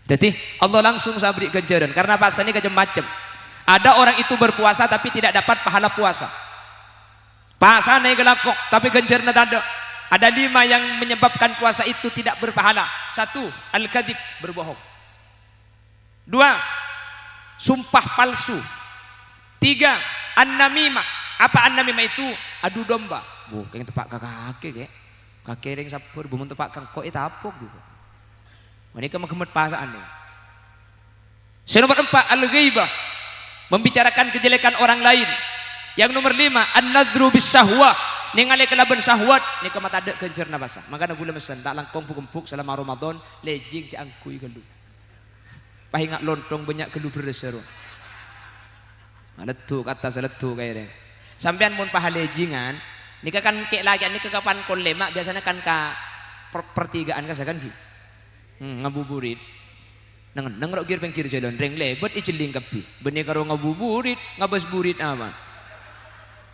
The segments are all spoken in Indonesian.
Jadi Allah langsung saya beri ganjaran karena puasa ini macam-macam. Ada orang itu berpuasa tapi tidak dapat pahala puasa. Puasa naik gelakok tapi ganjaran tak ada. Ada 5 yang menyebabkan puasa itu tidak berpahala. 1. Al-kadhib, berbohong. 2. Sumpah palsu. 3. An-namimah. Apa an-namimah itu? Adu domba. Bukan tepak kakek kakek yang sapur bumun tepak kangkok itu apok juga. Mereka menggemet pasaan nih. Nomor 4. Al-ghaibah, membicarakan kejelekan orang lain. Yang nomor 5. An-nadhru bis-sahwah, ningali kelaban syahwat ni ka matadek kencerna basa. Maka gula mesen tak langkong pukempuk selama Ramadan lejing ciangkui gelu. Pahingat lontong banyak gelu berdeseru. Letu kata seletu kaya deh. Sampean mun pahalejingan nika kan kek lagi nika kapan kolema biasanya kan ka pertigaan kasakan ki. Ngabuburit. Nang rok kir pengkir jalan reng lebet iceling kapi. Benih karo ngabuburit ngabas burit ama.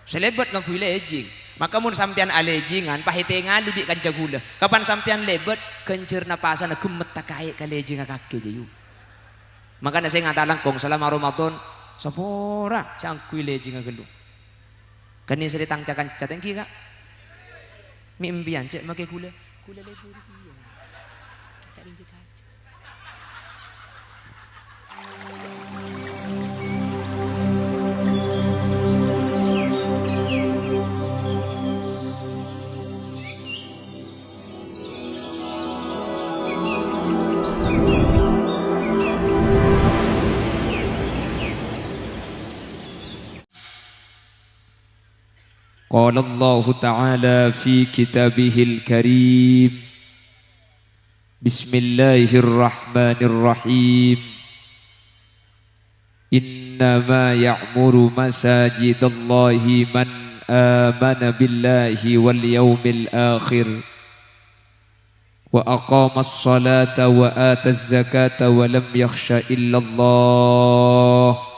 Selebet ngakui lejing. Maka mun sampean alejingan pahitengan libik kan jagula. Kapan sampean lebet kencerna pasana gemet takai kalejing kaki jayu. Maka saya ngatalang kong selama Ramadan sapora cangkui lejing ngagelu. Kani seri tangcakan cateng ki kak. Mi impian cek make gula lebur kia. Kita rinjek aja. قال الله تعالى في كتابه الكريم بسم الله الرحمن الرحيم إنما يعمر مساجد الله من آمن بالله واليوم الآخر وأقام الصلاة وآتى الزكاة ولم يخش إلا الله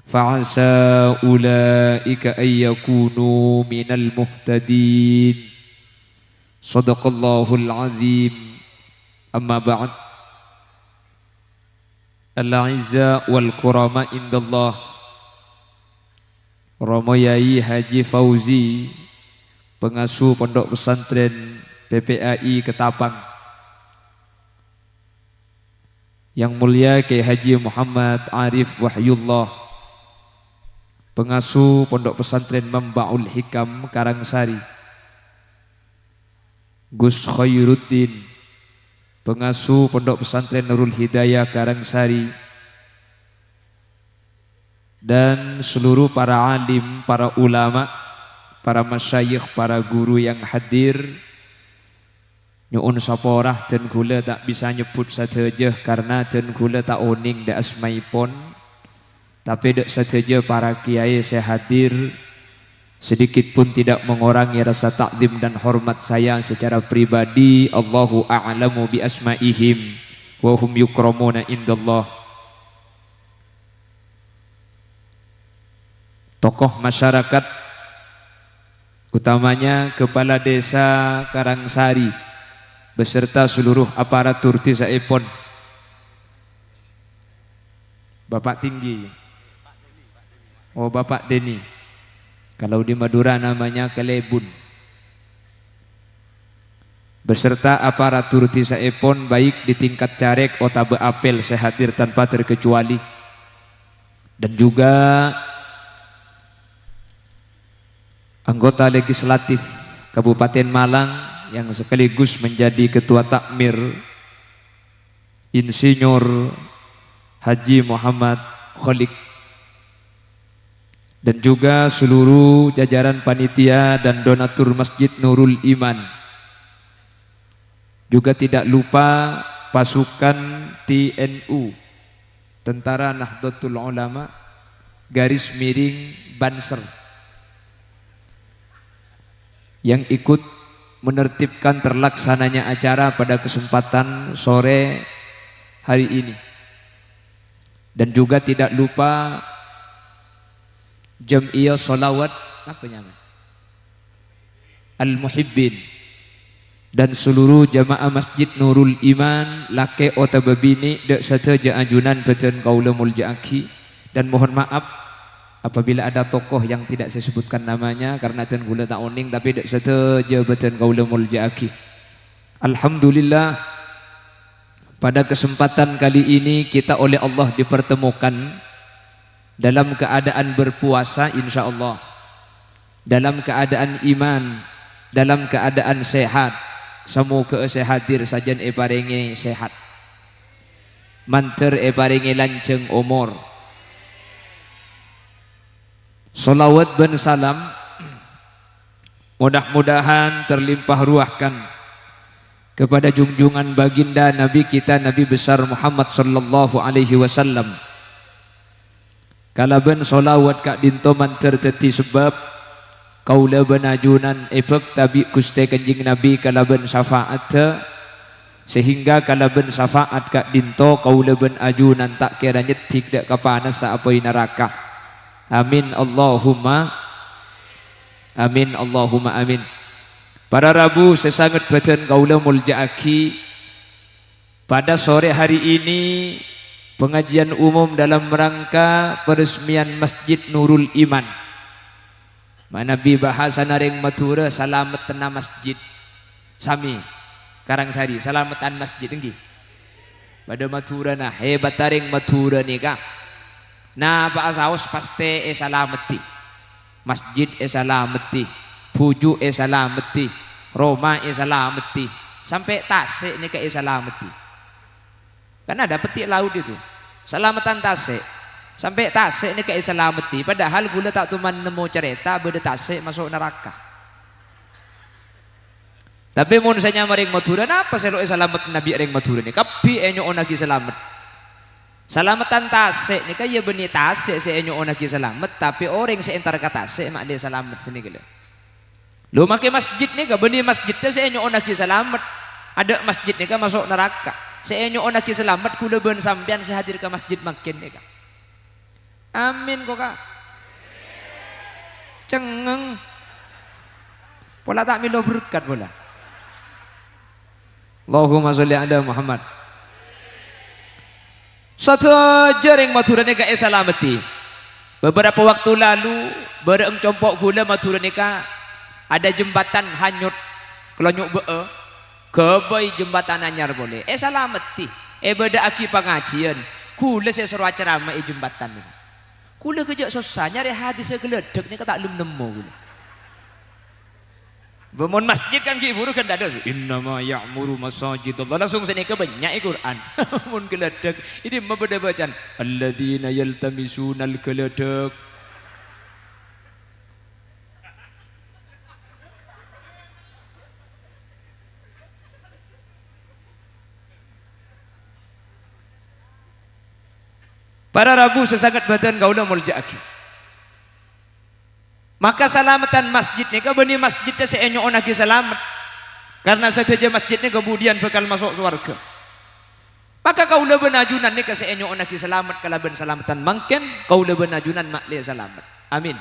فعسى أولئك أن يكونوا من المهتدين صدق الله العظيم أما بعد الأعزاء والكرماء عند الله Romo Yai Haji Fauzi, pengasuh Pondok Pesantren PPAI Ketapang, yang mulia Kiai Haji Muhammad Arif Wahyullah, pengasuh Pondok Pesantren Mambaul Hikam Karangsari, Gus Khairuddin, pengasuh Pondok Pesantren Nurul Hidayah Karangsari, dan seluruh para alim, para ulama, para masyayikh, para guru yang hadir. Nyuun saporah dan gula tak bisa nyebut saja karena dan gula tak oning da asmaipon. Tapi dek saja para kiai saya hadir, sedikit pun tidak mengurangi rasa takdim dan hormat saya secara pribadi. Allahu a'lamu bi asma'ihim wa hum yukramuna indallah. Tokoh masyarakat, utamanya Kepala Desa Karangsari beserta seluruh aparatur desa Epon, Bapak Tinggi. Oh, Bapak Deni. Kalau di Madura namanya Kelebun. Beserta aparatur desa Epon baik di tingkat caleg Otabe Apel saya hadir tanpa terkecuali. Dan juga anggota legislatif Kabupaten Malang yang sekaligus menjadi ketua takmir, Insinyur Haji Muhammad Kholik, dan juga seluruh jajaran panitia dan donatur Masjid Nurul Iman. Juga tidak lupa pasukan TNU, Tentara Nahdlatul Ulama garis miring Banser, yang ikut menertibkan terlaksananya acara pada kesempatan sore hari ini. Dan juga tidak lupa Jam'iyah Sholawat apa namanya? Al-Muhibbin, dan seluruh jamaah Masjid Nurul Iman lake otababini dek sateja ajunan beten kaula muljaaki. Dan mohon maaf apabila ada tokoh yang tidak saya sebutkan namanya karena ten gula tak oning, tapi dek sateja beten kaula muljaaki. Alhamdulillah, pada kesempatan kali ini kita oleh Allah dipertemukan dalam keadaan berpuasa insyaallah, dalam keadaan iman, dalam keadaan sehat. Semoga sehadir sajan paringi sehat, manter paringi lanceng umur. Salawat dan salam mudah-mudahan terlimpah ruahkan kepada junjungan baginda Nabi kita, Nabi besar Muhammad sallallahu alaihi wasallam. Kalaban salawat kak dinto manter teti sebab kaula benajunan efek tabi kuste kanjing Nabi kalaban syafaat sehingga kalaban syafaat kak dinto kaula benajunan tak kira nyetik dak kapanas saapoi neraka. Amin Allahumma amin Allahumma amin. Para Rabu sesangat beten kaula muljaaki, pada sore hari ini pengajian umum dalam rangka peresmian Masjid Nurul Iman. Manabi bahasa naring matura salamet tena masjid sami Karangsari salamatan masjid enggi pada matura nah hebat taring matura nikah nah pak saus paste salameti masjid salameti puju salameti Roma salameti sampai Tasik nikah salameti karena ada petik laut itu salamatan Tasik sampai Tasik ini kayak selameti, padahal gula tak tuman nemu cerita beda Tasik masuk neraka. Tapi mun saya maring Madura napa selo selamat Nabi ring Madura ni kapi enyo onagi selamat. Selamatan Tasik ni kaya beni Tasik se enyo onagi selamat, tapi orang se entar ka Tasik mak dia selamat sini gila. Lu make masjid ni ka beni masjid teh se enyo onagi selamat. Ada masjid ni ka masuk neraka. Se enyo onagi selamat kula ben sampean se hadir ke masjid makin ni ka. Amin kok kak cengeng pola tak milo berkat pola. Allahumma sholli ala Muhammad. Satu jaring matura ni ka salameti. Beberapa waktu lalu berem compok gula matura ni ka ada jembatan hanyut kelonyuk bee kebai jembatan anyar boleh salameti beda aki pengajian kula saya seru acara ma jembatan ni. Kula kejak susah nyari hadis geledek ni kata lum nemu kula. Bermon masjid kan ki buru kan ada innama ya'muru masajidallah langsung sini ke banyak Quran. Mun geledek ini membeda bacaan alladzina yaltamisunal geledek. Para Rabu sesangat badan kaula muljaaki. Maka salamatan masjid ni ka beni masjid teh seenyo onagi selamat. Karena saja masjid ni kemudian bakal masuk surga. Maka kaula benajunan ni ka seenyo onagi selamat kalaban salamatan mangken kaula benajunan makli selamat. Amin.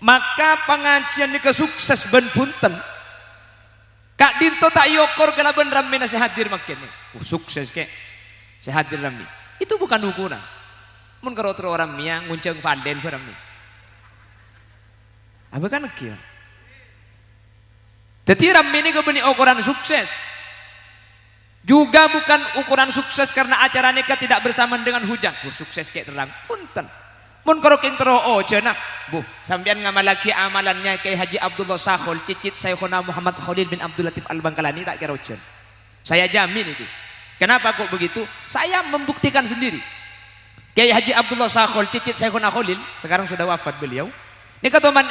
Maka pengajian ni ka sukses ben punten. Kak dinto tak yokor kalaban rame na sehadir makin ni. Sukses ke sehadir rame. Itu bukan ukuran. Mun karo orang mia ngunceng fanden barang ni. Apa kan kieu? Jadi rame ini kebeni ukuran sukses. Juga bukan ukuran sukses karena acara nikah tidak bersamaan dengan hujan. Sukses kayak terang punten. Mun karo king tero cenah. Bu, sampean ngamalaki amalannya Kyai Haji Abdullah Sakhol cicit Syekhuna Muhammad Khalil bin Abdul Latif Al-Bangkalani tak kira ucen. Saya jamin itu. Kenapa kok begitu? Saya membuktikan sendiri. Kyai Haji Abdullah Sakhol cicit Syekhuna Khalil sekarang sudah wafat beliau. Ini katoman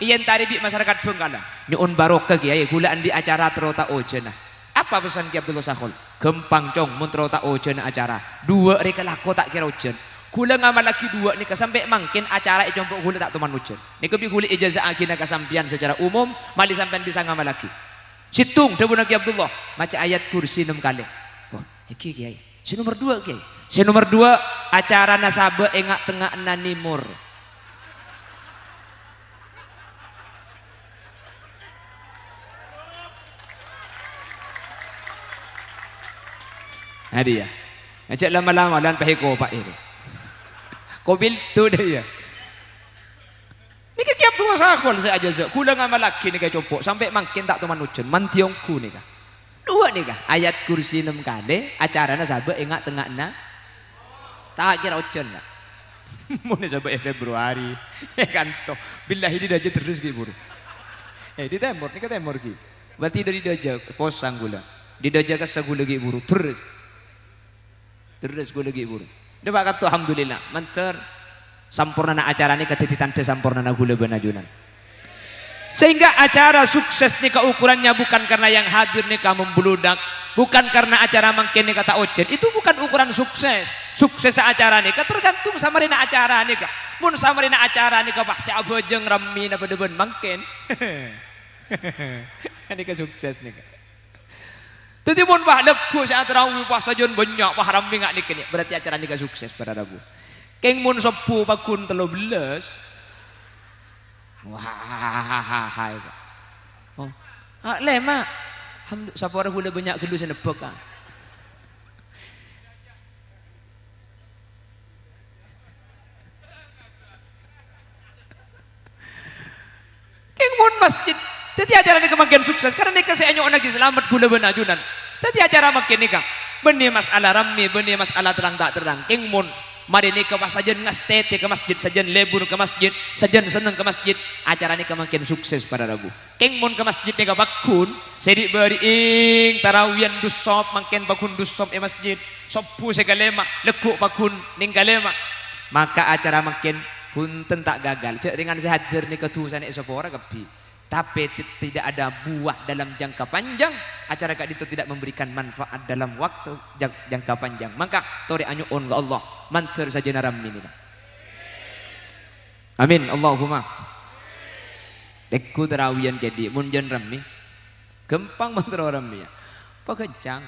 iyan taribi masyarakat Bengkala. Nyuun barokah Kyai gulaan di acara terota ojena. Apa pesan Kyai Abdullah Sakhol? Gempang cong mun terota ojena acara. Dua reka lako tak kira ojen. Kula ngamal lagi dua nih sampai mangkin acara ijompok kula tak teman ojen. Nih kebi kula ijazah agina kasampian secara umum mali sampean bisa ngamal lagi. Situng debuna Kyai Abdullah maca ayat kursi 6 kali. Iki Kiai. Si nomor 2 Kiai. Si nomor 2 acara nasabah engak tengah nanimur. Nah dia. Ngajak lama-lama dan pahiko pak itu. Kobil tu dia. Ni kiap tu masakol saya aja se. Kula ngamal lagi ni copok sampai makin tak teman ucun mantiongku ni kah. Dua ni kah ayat kursi 6 kali acarana sabe ingat tengahna. Tak kira ucun lah. Mun sabe Februari kan to. Billahi di daje terus ki buru. Di timur ni ke timur ki. Berarti dari daje posang gula. Di daje ka sagula ki buru terus. Terus gula ki buru. Dia pak kata alhamdulillah manter sampurna na acara ni ketititan te sampurna na gula benajunan. Sehingga acara sukses ni ukurannya bukan karena yang hadir ni kamu membludak, bukan karena acara mangkin ni kata ocen. Itu bukan ukuran sukses. Sukses acara ni tergantung sama rina acara ni ka. Mun sama rina acara ni ka pak abojeng rami na bedeben mangkin. Ini ka sukses ni ka. Tadi mun bah leku sa tarawih pas sajon banyak bah rami ngak ni kini. Berarti acara ni ka sukses pada Rabu. Keng mun sepu pakun 13 wah oh lema hamdu sapora hula banyak gelu senebek ah keng mun masjid tadi acara ni kemakin sukses karena ni kasih anyo lagi selamat gula benajunan tadi acara makin nikah benih masalah rami benih masalah terang tak terang keng mun mari ni ke sajen ngastete ke masjid sajen lebur ke masjid sajen seneng ke masjid acara ni kemakin sukses pada Rabu keng mun ke masjid ni ke bakun sedik beriing tarawian dusop makin bakun dusop masjid sopu segalema lekuk bakun ninggalema maka acara makin punten tak gagal cek dengan saya hadir ni ketusan esopora kepi tapi tidak ada buah dalam jangka panjang acara kak itu tidak memberikan manfaat dalam waktu jangka panjang maka tori anyu on ke Allah manter saja naram ini amin Allahumma teku terawian jadi munjan rami gempang manter rami ya pekencang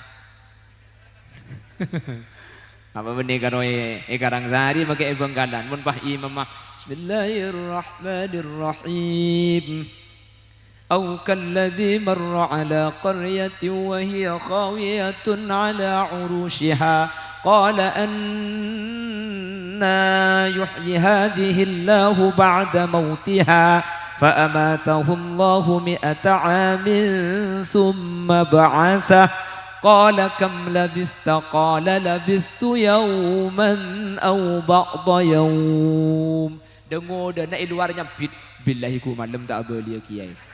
apa benih karoe ekarang sehari pakai bengkalan mun pah imam bismillahirrahmanirrahim أو كالذي مر على قرية وهي خاوية على عروشها قال أنى يحيي هذه الله بعد موتها فأماته الله 100 عام ثم بعثه قال كم لبثت قال لبثت يوما أو بعض يوم dengo dan nak luarnya billahi ku malam tak boleh kiai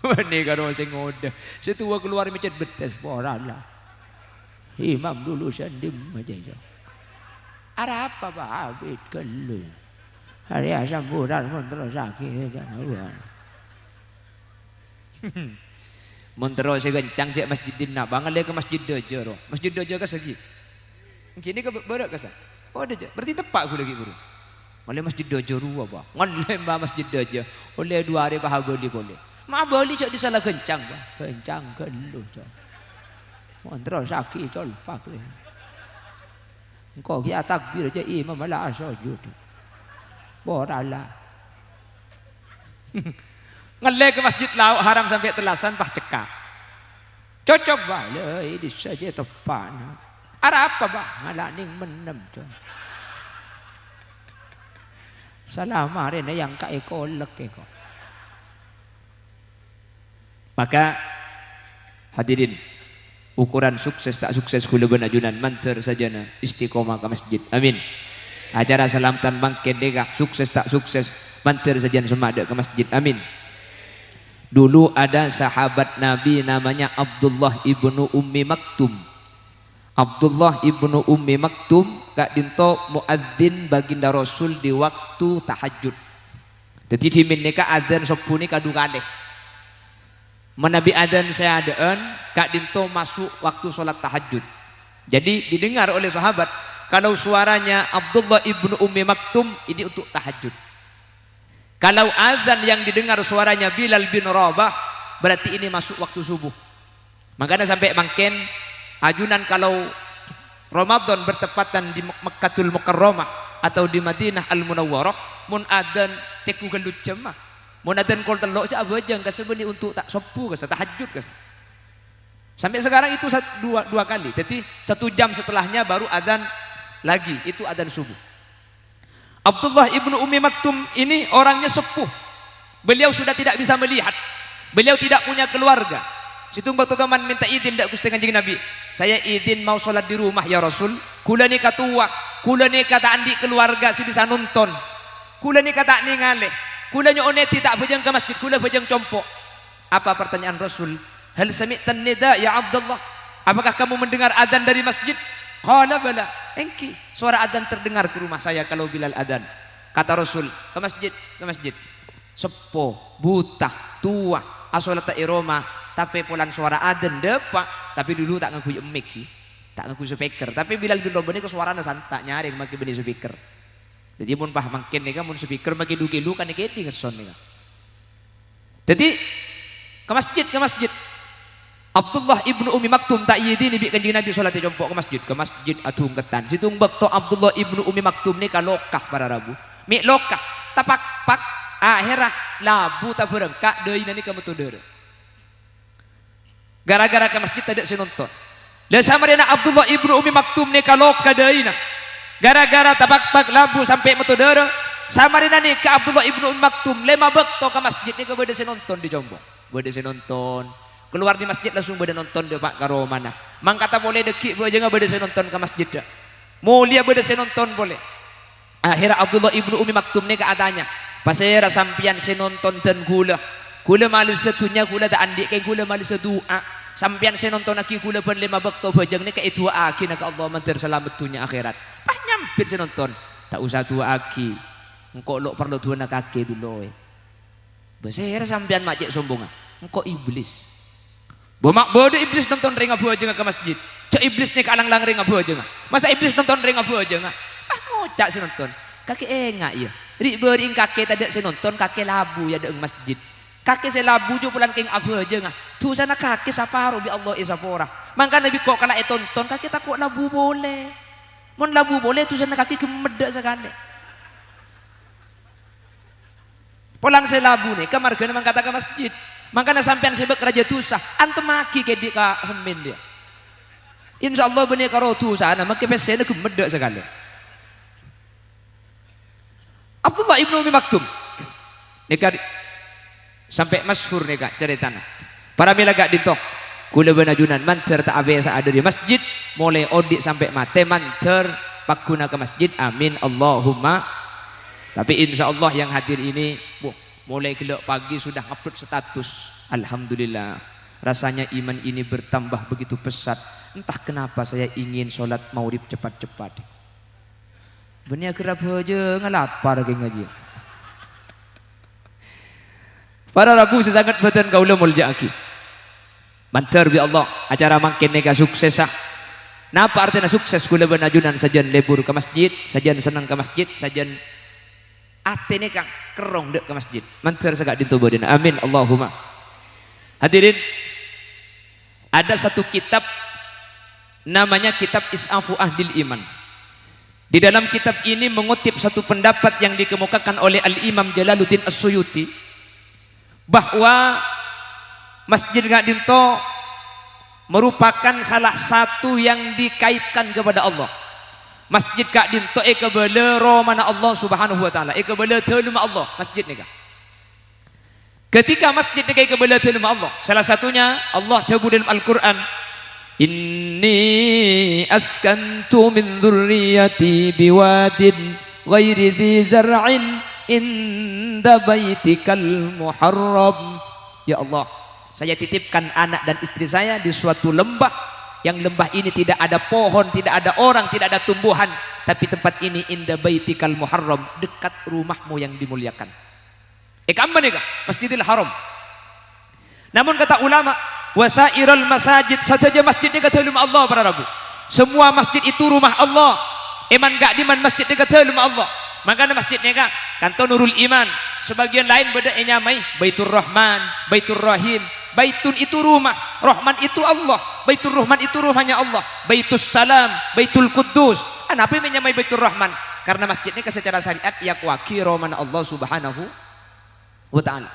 Ini kalau saya ngoda, setua keluar macam betes lah. Imam dulu sendim aja so. Ada apa Pak Abid kelu? Hari asam bulan mentero sakit jangan. Mentero saya kencang cek masjid dina, bangal ke masjid dojo. Masjid dojo ke segi. Kini ke berak ke sah? Oh dojo, berarti tepat aku lagi guru. Oleh masjid dojo ruwa Pak. Oleh masjid dojo, oleh 2 hari Pak boleh boleh. Ma beli cok disalah kencang bah, kencang keluh cok. Montro sakit cok pak le. Engkau kia takbir aja imam malah sujud. Borala. Ngele ke masjid lauk haram sampai telasan pah cekak. Cocok bah le ini saja tepan. Ada apa bah ngalah ning menem cok. Salah mare yang ka ekolek eko. Maka hadirin ukuran sukses tak sukses kula benajunan manter sajana istiqomah ke masjid amin acara salamtan bangkit degak sukses tak sukses manter sajana semada ke masjid amin dulu ada sahabat Nabi namanya Abdullah ibnu Ummi Maktum Abdullah ibnu Ummi Maktum kak dinto muadzin baginda Rasul di waktu tahajud jadi dimin nika adzan sepuni kadu kalih menabi adzan saya adaan kak dinto masuk waktu sholat tahajud jadi didengar oleh sahabat kalau suaranya Abdullah ibnu Ummi Maktum ini untuk tahajud kalau adzan yang didengar suaranya Bilal bin Rabah berarti ini masuk waktu subuh makanya sampai makin ajunan kalau Ramadan bertepatan di Mekkatul Mukarramah atau di Madinah Al-Munawwarah mun adzan teku gelut jemaah mun adzan kol telok cak abajang kasebeli untuk tak sepu kas tahajud kas Sampai sekarang itu dua kali. Jadi 1 jam setelahnya baru adzan lagi, itu adzan subuh. Abdullah ibnu Ummi Maktum ini orangnya sepuh. Beliau sudah tidak bisa melihat. Beliau tidak punya keluarga. Situng waktu teman minta izin dak Gusti Kanjeng Nabi. Saya izin mau sholat di rumah ya Rasul. Kula ni katuah, kula ni kata andi keluarga si bisa nonton. Kula ni kata ningali. Kula nyoneti tak bejeng ke masjid, kula bejeng compok. Apa pertanyaan Rasul? Hal sami'tan nida ya Abdullah? Apakah kamu mendengar adzan dari masjid? Qala bala. Engki, suara adzan terdengar ke rumah saya kalau Bilal adzan. Kata Rasul, ke masjid. Sepo, buta, tua, asolata iroma, tapi pulang suara adzan depak, tapi dulu tak ngaku emik, tak ngaku speaker. Tapi Bilal dulu benih ke suaranya santak nyaring maki benih speaker. Jadi mun pah makin nih kan mun speaker maki dukilu kan iketi ngeson nih. Jadi ke masjid. Abdullah ibnu Ummi Maktum tak yidini bi Kanjeng Nabi salat jompok ke masjid atung ketan. Situng bakto Abdullah ibnu Ummi Maktum ni kalokah para rabu. Mi lokah tapak akhirah labu tak berengkak deui nani ka metodeur. Gara-gara ke masjid tidak sinonton. Lah samarina Abdullah ibnu Ummi Maktum ni kalokah deuna. Gara-gara tapak labu sampai metodeur samarina ni ke Abdullah ibnu Ummi Maktum lema bakto ke masjid ni ke bade sinonton di jompok. Bade sinonton. Keluar di masjid langsung bade nonton deh Pak karo mana. Mang kata boleh deki aja nggak bade nonton ke masjid dah. Mulia bade nonton boleh. Akhirnya Abdullah ibnu Ummi Maktum ni keadanya. Pasera sampian nonton dan gula malis setunya gula tak andik kayak gula malis doa. Sampian nonton aki gula pun 5 bakto bajang ni kayak itu aki nak Allah mantir selamat tunya akhirat. Pah nyampir nonton. Tak usah tua aki. Engkau lo perlu tua nak kaki dulu. Pasera sampian macet sombongan. Engkau iblis. Bomak bodoh iblis nonton ring abu aja ke masjid. Cak iblis nih kalang-lang ring abu aja. Masa iblis nonton ring abu aja? Ah ngocak si nonton. Kaki enggak ya. Bering kaki tadi si nonton kaki labu ya deng masjid. Kaki si labu jo pulang king abu aja. Tu sana kaki saparu bi Allah isapora. Mangka Nabi kok kalau tonton kaki takut labu boleh. Mun labu boleh tu sana kaki gemedak sekali. Pulang si labu nih kamar gana mang kata ke masjid. Makanya sampean sebek raja tusah, antum maki ke dia semen dia. Insya Allah benih karo tusah, nama kepesnya gemedak sekali. Abdullah ibnu Ummi Maktum, neka sampai masyhur neka ceritanya. Para milaga ditok, kula benajunan manter tak abesa ada di masjid, mulai odik sampai mate manter pakuna ke masjid, amin Allahumma. Tapi insya Allah yang hadir ini, mulai gelap pagi sudah upload status. Alhamdulillah, rasanya iman ini bertambah begitu pesat. Entah kenapa saya ingin sholat maurib cepat-cepat. Benih kerap aja ngelapar ke ngaji. Para rabu sesangat badan kaulah mulja aki. Mantar bi Allah acara makin nega sukses sah. Napa artinya sukses? Kula benajunan sajan lebur ke masjid, sajan senang ke masjid, sajan atene kang kerong dek ke masjid. Mantar segak ditubadin. Amin Allahumma. Hadirin, ada satu kitab namanya kitab Is'afu Ahdil Iman. Di dalam kitab ini mengutip satu pendapat yang dikemukakan oleh Al-Imam Jalaluddin As-Suyuti bahwa Masjid Ngadinto merupakan salah satu yang dikaitkan kepada Allah. Masjid Ngadinto kebala romana Allah Subhanahu wa taala, kebala teluma Allah masjid ni. Ketika masjid ni kebala teluma Allah, salah satunya Allah sebut dalam Al-Qur'an, inni askantu min dzurriyyati biwadin ghairi dzi zar'in inda baitikal muharram. Ya Allah, saya titipkan anak dan istri saya di suatu lembah yang lembah ini tidak ada pohon, tidak ada orang, tidak ada tumbuhan, tapi tempat ini inda baitikal muharram, dekat rumahmu yang dimuliakan. Kamana nih Masjidil Haram. Namun kata ulama, wasairul masajid, saja masjid ini kata rumah Allah para rabu. Semua masjid itu rumah Allah. Iman gak di man masjid ini kata rumah Allah. Makanya masjid ini kan kanto Nurul Iman. Sebagian lain beda nyamai Baitur Rahman, Baitur Rahim. Baitun itu rumah, Rahman itu Allah. Baitur Rahman itu rumahnya Allah. Baitus Salam, Baitul Quddus. Kenapa menyamai Baitur Rahman? Karena masjid ini secara syariat yakwaki Rahman Allah Subhanahu wa ta'ala.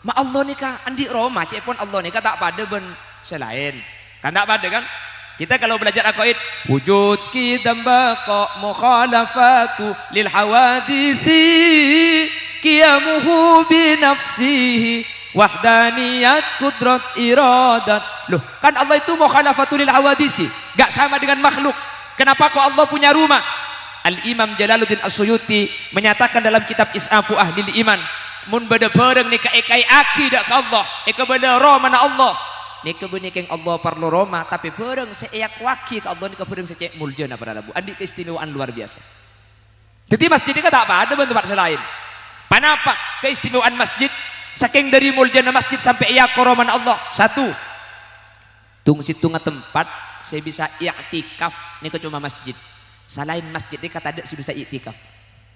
Ma Allah ni ka andi Roma cepon Allah ni ka tak pada ben selain. Kan tak pada kan? Kita kalau belajar aqaid, wujud qidam baqa mukhalafatu lil hawadisi qiyamuhu bi nafsihi wahdaniyat qudrat iradat. Loh, kan Allah itu mukhalafatu lil hawadisi, enggak sama dengan makhluk. Kenapa kok Allah punya rumah? Al-Imam Jalaluddin As-Suyuti menyatakan dalam kitab Is'afu Ahlil Iman, mun beda bareng nika ekai akidah ka Allah, eka beda roh mana Allah. Nika benikeng Allah parlo Roma, tapi bareng seeyak waki ke Allah nika bareng secek muljana pada Rabu. Adik keistimewaan luar biasa. Jadi masjid ini tak apa, ada tempat selain. Kenapa keistimewaan masjid? Saking dari muljana masjid sampai eyak koroman Allah. Satu, tung situnga tempat saya bisa i'tikaf nika cuma masjid. Selain masjid ini kata ada sih bisa i'tikaf.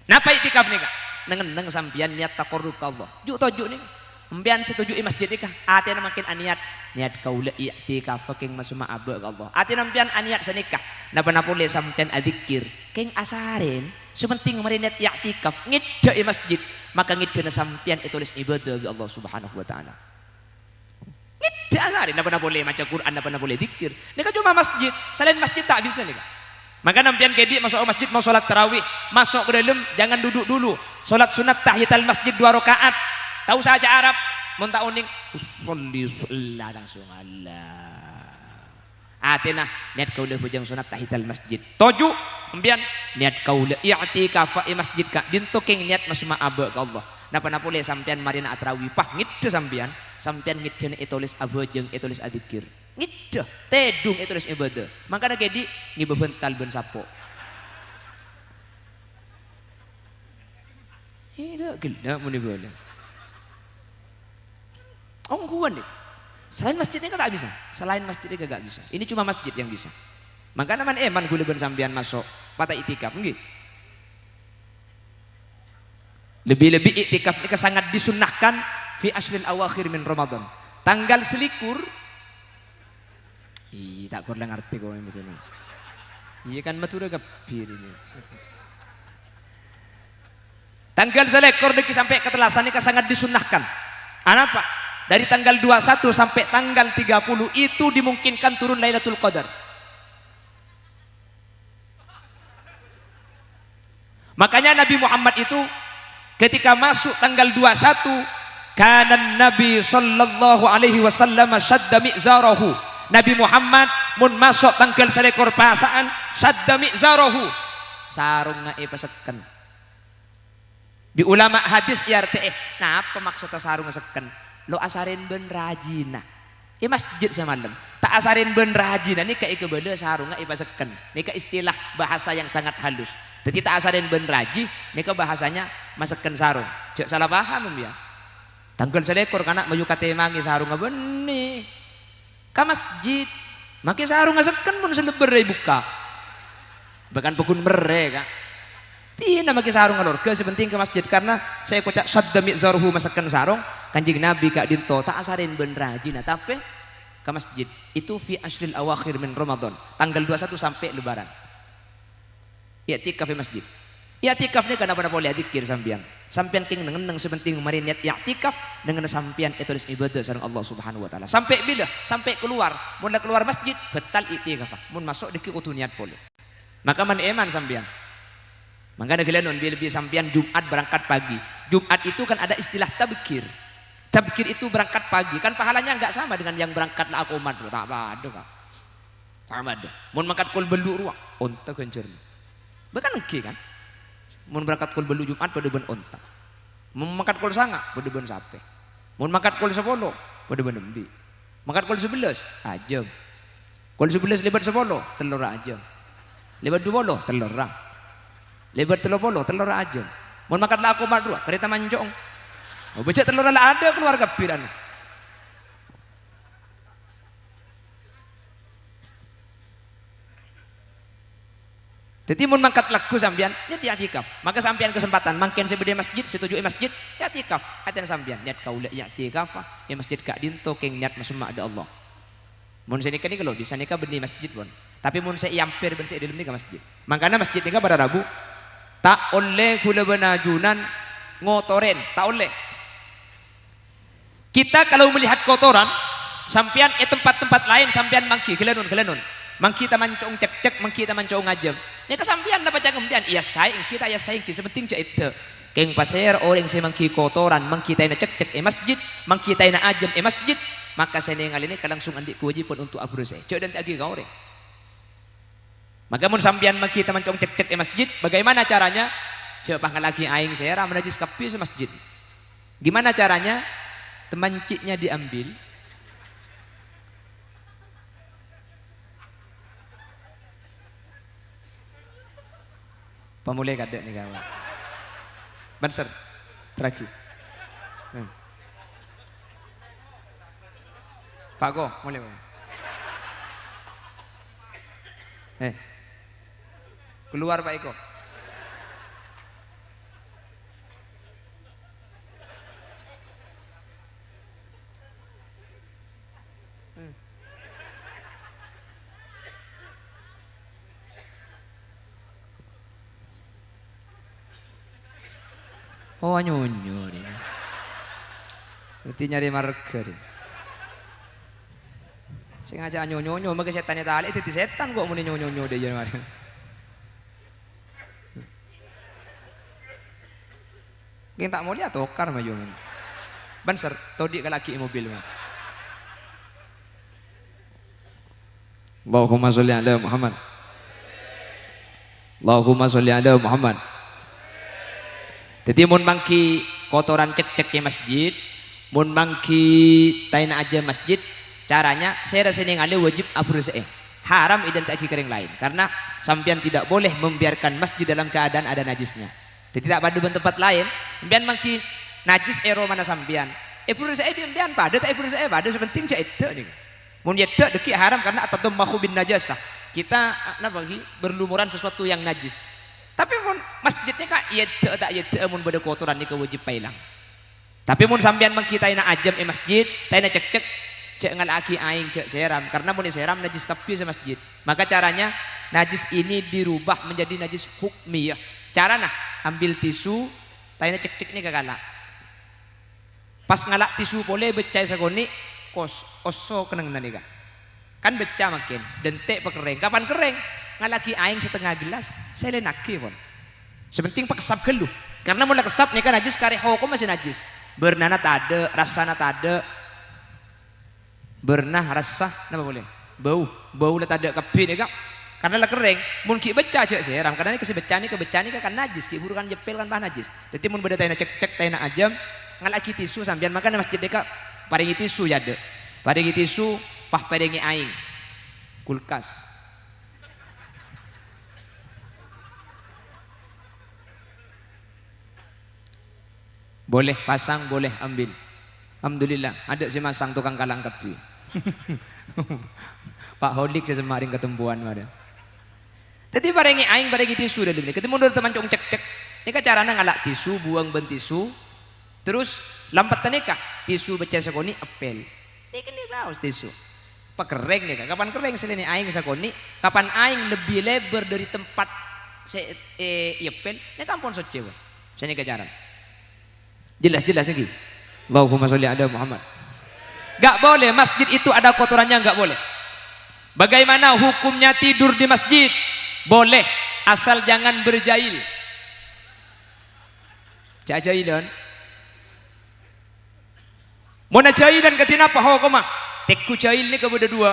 Napa i'tikaf nika? Neng sampian niat taqarrub ke Allah. Juk tojuk nih. Empian setuju masjid nika. Atina makin aniat niat kaula i'tikaf king masuma aba ke Allah. Atina empian aniat senikah. Napa napole sampean adzikir. King asarin sementing mari niat i'tikaf ngidda masjid. Maka ngidda sampean tulis ibadah ke Allah Subhanahu wa taala. Ngidda asarin napa napole maca Quran napa napole zikir. Nika cuma masjid. Selain masjid tak bisa nika. Maka nampian kedi masuk ke masjid mau sholat tarawih, masuk ke dalam jangan duduk dulu. Sholat sunat tahiyatul masjid 2 rakaat. Tahu saja Arab, mun tak uning usolli sholat langsung Allah. Atina niat kau le bujang sunat tahiyatul masjid. Toju ambian niat kau le i'tikaf fi masjid ka dinto king niat masma aba ka Allah. Napa-napa le sampean marina tarawih pah ngidde sampean ngidde tulis abojeng tulis adzikir. Ngidde tedung tulis ibadah. Makana kedi ngibeben talben sapo. Ida gila muni boleh. Ongguan nih. Selain masjidnya kan tak bisa. Selain masjidnya gak bisa. Ini cuma masjid yang bisa. Makanya man eman gula ben sambian masuk pada i'tikaf nggih. Lebih-lebih i'tikaf ini sangat disunnahkan fi ashril awakhir min Ramadan. Tanggal selikur. Tak kurang ngerti kok ini. Iya kan matura kapir ini. Tanggal selikur deki sampai ketelasan ini sangat disunnahkan. Apa? Dari tanggal 21 sampai tanggal 30 itu dimungkinkan turun Lailatul Qadar. Makanya Nabi Muhammad itu ketika masuk tanggal 21 kana Nabi sallallahu alaihi wasallam sadda mi'zarahu. Nabi Muhammad mun masuk tanggal selekor pasaan sadda mi'zarahu. Sarungna pasekken. Di ulama hadis IRT napa maksudnya sarung seken? Lo asarin ben rajina. Masjid semalam. Tak asarin ben rajina ini kayak kebeda sarung pasekken. Ini istilah bahasa yang sangat halus. Jadi tak asarin ben raji, ini bahasanya masekken sarung. Cek salah paham ya. Tanggal selekor kana maju kate mangi sarung benih. Ka masjid. Maki sarung seken pun seleber buka. Bahkan pukun mereka. Tina maki sarung alor ke sepenting ke masjid karena saya kocak sadda mi'zarhu masakan sarung kanjing Nabi kak dinto tak asarin ben rajina tapi ke masjid itu fi ashril awakhir min Ramadan tanggal 21 sampai lebaran. I'tikaf di masjid. I'tikaf ni kenapa boleh zikir sampean. Sampean king neng sepenting mari niat i'tikaf dengan sampean tulis ibadah sareng Allah Subhanahu wa taala. Sampai bila? Sampai keluar. Mun keluar masjid batal i'tikaf. Mun masuk diki kudu niat boleh. Maka man eman sampean. Maka ada gelanon lebih sampian Jumat berangkat pagi. Jumat itu kan ada istilah tabkir. Tabkir itu berangkat pagi. Kan pahalanya enggak sama dengan yang berangkat lah aku madu. Tak ada kak. Sama ada. Mun mangkat kul belu ruang. Onta gencer. Bahkan lagi kan. Mun berangkat kul belu Jumat pada ben onta. Mun mangkat kul sanga pada ben sape. Mun mangkat kul 10 pada ben embi. Mangkat kul 11 ajam. Kul 11 lebat 10 telur ajam. Lebat 20 telur ra. Lebar telur aja. Mau makan lah aku madru, kereta manjong. Mau becek telur lah ada keluarga piran. Jadi mau mangkat laku sambian, niat i'tikaf. Maka sambian kesempatan, makin sebeda masjid, setuju masjid, i'tikaf. Atan sambian, niat kaula i'tikaf, masjid kak dinto keng niat masuma ada Allah. Mun saya nikah ni kalau bisa nikah benih masjid pun. Tapi mun saya yampir ben saya dalam nikah masjid. Makanya masjid nikah pada Rabu. Tak oleh kula benajunan ngotoren, tak oleh. Kita kalau melihat kotoran, sampian tempat-tempat lain sampian mangki gelenun mangki ta mancong cek mangki ta mancong ngajem nek sampian dapat cangkem iya saing kita ya saing sepenting cek itu keng pasir orang si mangki kotoran mangki ta na cek masjid mangki ta na ajem masjid maka saya ningali ini langsung andik kewajiban untuk abruse cek dan agi kau orang maka mun sampian mangki ta mancong cek masjid bagaimana caranya cek pangalagi aing saya menajis kapi se masjid gimana caranya teman ciknya diambil pemulai kadek nih kawan banser terakhir Pak Go mulai keluar Pak Eko oh nyonyo nih berarti nyari marga nih sengaja nyonyo maka setannya tali itu setan kok mau nyonyo deh jangan kita tak mau lihat tokar mah jangan banser todi ke laki mobil mah Allahumma sholli ala Muhammad Allahumma sholli ala Muhammad. Jadi mun mangki kotoran cek-ceknya masjid, mun mangki taina aja masjid, caranya saya rasa ningali wajib abruse haram identik kering lain karena sampian tidak boleh membiarkan masjid dalam keadaan ada najisnya. Jadi tidak pada tempat lain, sampian mangki najis ero mana sampian. Abruse sampian pada tak abruse pada sepenting cek itu nih. Mun yetta deki haram karena atadammahu bin najasah. Kita bagi berlumuran sesuatu yang najis. Tapi mun masjidnya kak yetta tak yetta mun beda kotoran ni wajib pailang. Tapi mun sampean mangkitaina ajam masjid, taina cek-cek cek ngalaki aing cek seram karena mun seram najis kapi sa masjid. Maka caranya najis ini dirubah menjadi najis hukmiyah. Carana ambil tisu, taina cek-cek ni kagala. Pas ngalak tisu boleh becai sagoni oso kenang naniga. Kan becah makin dentek pekereng. Kapan kering? Ngalaki aing setengah gelas saya lenaki pun sepenting pakesap geluh karena mulai kesap nih kan najis kari hukum masih najis bernana tade rasana tade bernah rasa apa boleh bau lah tade kapi nih kak karena lah kering mungkin becah cek seram karena ini kasih becah ini kan najis ki burukan jepel kan bah najis jadi mun beda taina cek taina ajam ngalaki tisu sambian makan masjid deka paringi tisu ya de paringi tisu pah paringi aing kulkas. Boleh pasang, boleh ambil. Alhamdulillah, ada si masang tukang kalang kapi. Pak Holik sesemaring ketempuan ada. Jadi barengi aing barengi tisu dah dulu. Ketemu mundur teman cong cek. Nika carana ngalak tisu, buang ben tisu. Terus lampat teneka tisu becah sakoni apel. Nika ni saus tisu. Pak kering nika. Kapan kering selini aing sakoni? Kapan aing lebih lebar dari tempat apel? Nika ampun soce. Saya nika carana. Jelas lagi. Allahumma sholli ala Muhammad. Gak boleh masjid itu ada kotorannya, gak boleh. Bagaimana hukumnya tidur di masjid? Boleh, asal jangan berjail. Jailan. Mana jailan ketina apa hukumah? Tekku jail ni ke beda dua.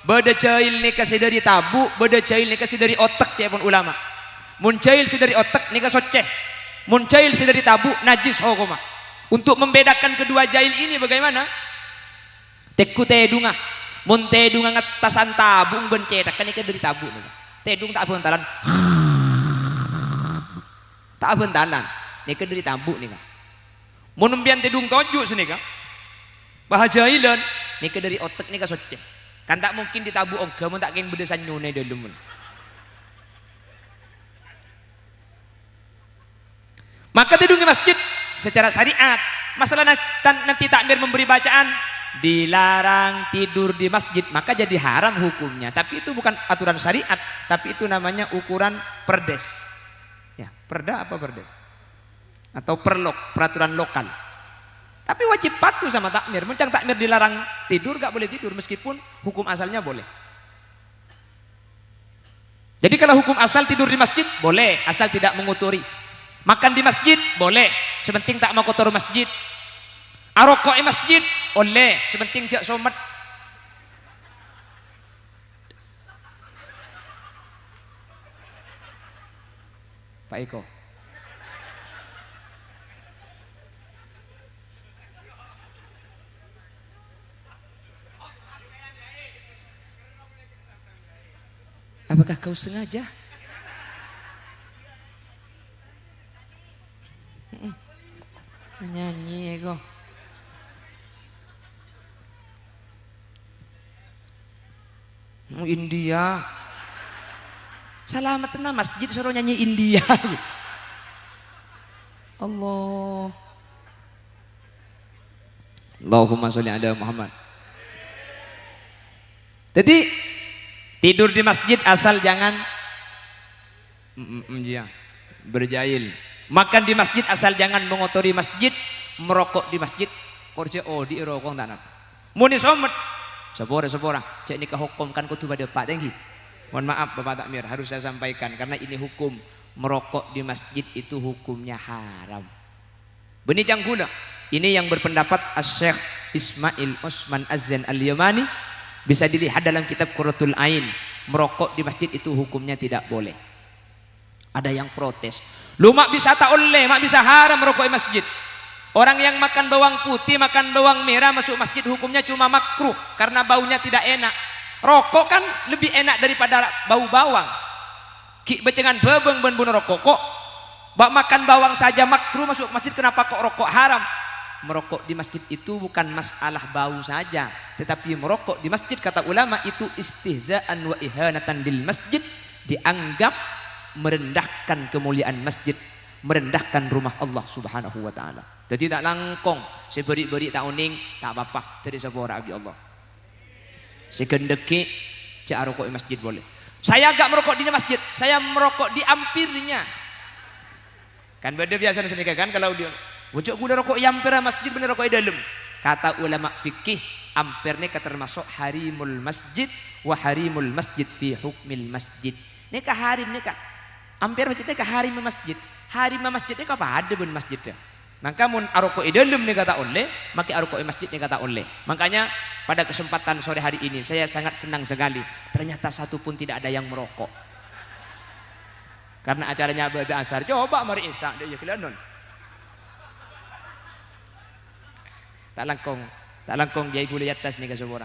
Beda jail ni kasih dari tabu, beda jail ni kasih dari otak cepon ulama. Mun jail si dari otak ni ka soceh. Muncail dari tabu najis hukuma. Untuk membedakan kedua jail ini bagaimana? Tekku tedunga, mun tedunga ngastasan tabung bencetak kan ikan dari tabu nih. Tedung tak bentalan, tak bentalan, ikan dari tabu nih. Mun membian tedung toju sini kan? Bahajailan, ikan dari otak nih kasoceh. Kan tak mungkin ditabu ogah, mun tak kain bedesan nyone dulu mun. Maka tidur di masjid secara syariat masalah nanti takmir memberi bacaan dilarang tidur di masjid maka jadi haram hukumnya tapi itu bukan aturan syariat tapi itu namanya ukuran perdes ya perda apa perdes atau perlok peraturan lokal Tapi wajib patuh sama takmir. Mencang takmir dilarang tidur, gak boleh tidur meskipun hukum asalnya boleh. Jadi kalau hukum asal tidur di masjid boleh, asal tidak mengotori. Makan di masjid boleh, sepenting tak mau kotor masjid. Arokok di masjid boleh, sepenting jak somat. Pak Eko. Apakah kau sengaja? Nyanyi kok. India. Selamat tenang masjid suruh nyanyi India. Allah. Allahumma sholli ala Muhammad. Jadi tidur di masjid asal jangan berjahil. Makan di masjid asal jangan mengotori masjid. Merokok di masjid. Korje di rokok tanam. Muni somet. Sepora. Cek ini kehukumkan kutu pada Pak Tenggi. Mohon maaf Bapak Takmir, harus saya sampaikan karena ini hukum. Merokok di masjid itu hukumnya haram. Benih jangguna. Ini yang berpendapat Asy-Syaikh Ismail Osman Az-Zain Al-Yamani. Bisa dilihat dalam kitab Qurratul Ain. Merokok di masjid itu hukumnya tidak boleh. Ada yang protes. Lu mak bisa tak oleh, mak bisa haram merokok di masjid. Orang yang makan bawang putih, makan bawang merah masuk masjid hukumnya cuma makruh karena baunya tidak enak. Rokok kan lebih enak daripada bau bawang. Ki becengan bebeng ben bunuh rokok kok. Bak makan bawang saja makruh masuk masjid, kenapa kok rokok haram? Merokok di masjid itu bukan masalah bau saja, tetapi merokok di masjid kata ulama itu istihza'an wa ihanatan lil masjid, dianggap merendahkan kemuliaan masjid, merendahkan rumah Allah Subhanahu wa taala. Jadi tak langkong, seberi-beri tak uning, tak apa-apa dari sebuah abi Allah. Sekendeki cak rokok di masjid boleh. Saya agak merokok di masjid, saya merokok di ampirnya. Kan beda biasa di sini kan kalau dia wujud gula rokok yang ampir masjid bener rokok di dalam. Kata ulama fikih, ampir ini termasuk harimul masjid wa harimul masjid fi hukmil masjid. Ini kah harim nih kah? Ampir masjid ini kah harimul masjid? Harimul masjid ini apa ada bun masjid? Maka mun arokok di dalam nih kata oleh, maka arokok di masjid nih kata oleh. Makanya pada kesempatan sore hari ini saya sangat senang sekali. Ternyata satu pun tidak ada yang merokok. Karena acaranya ibadah asar. Coba mari Isa dia kelanon. Tak langkong jai gula atas nih kasubora.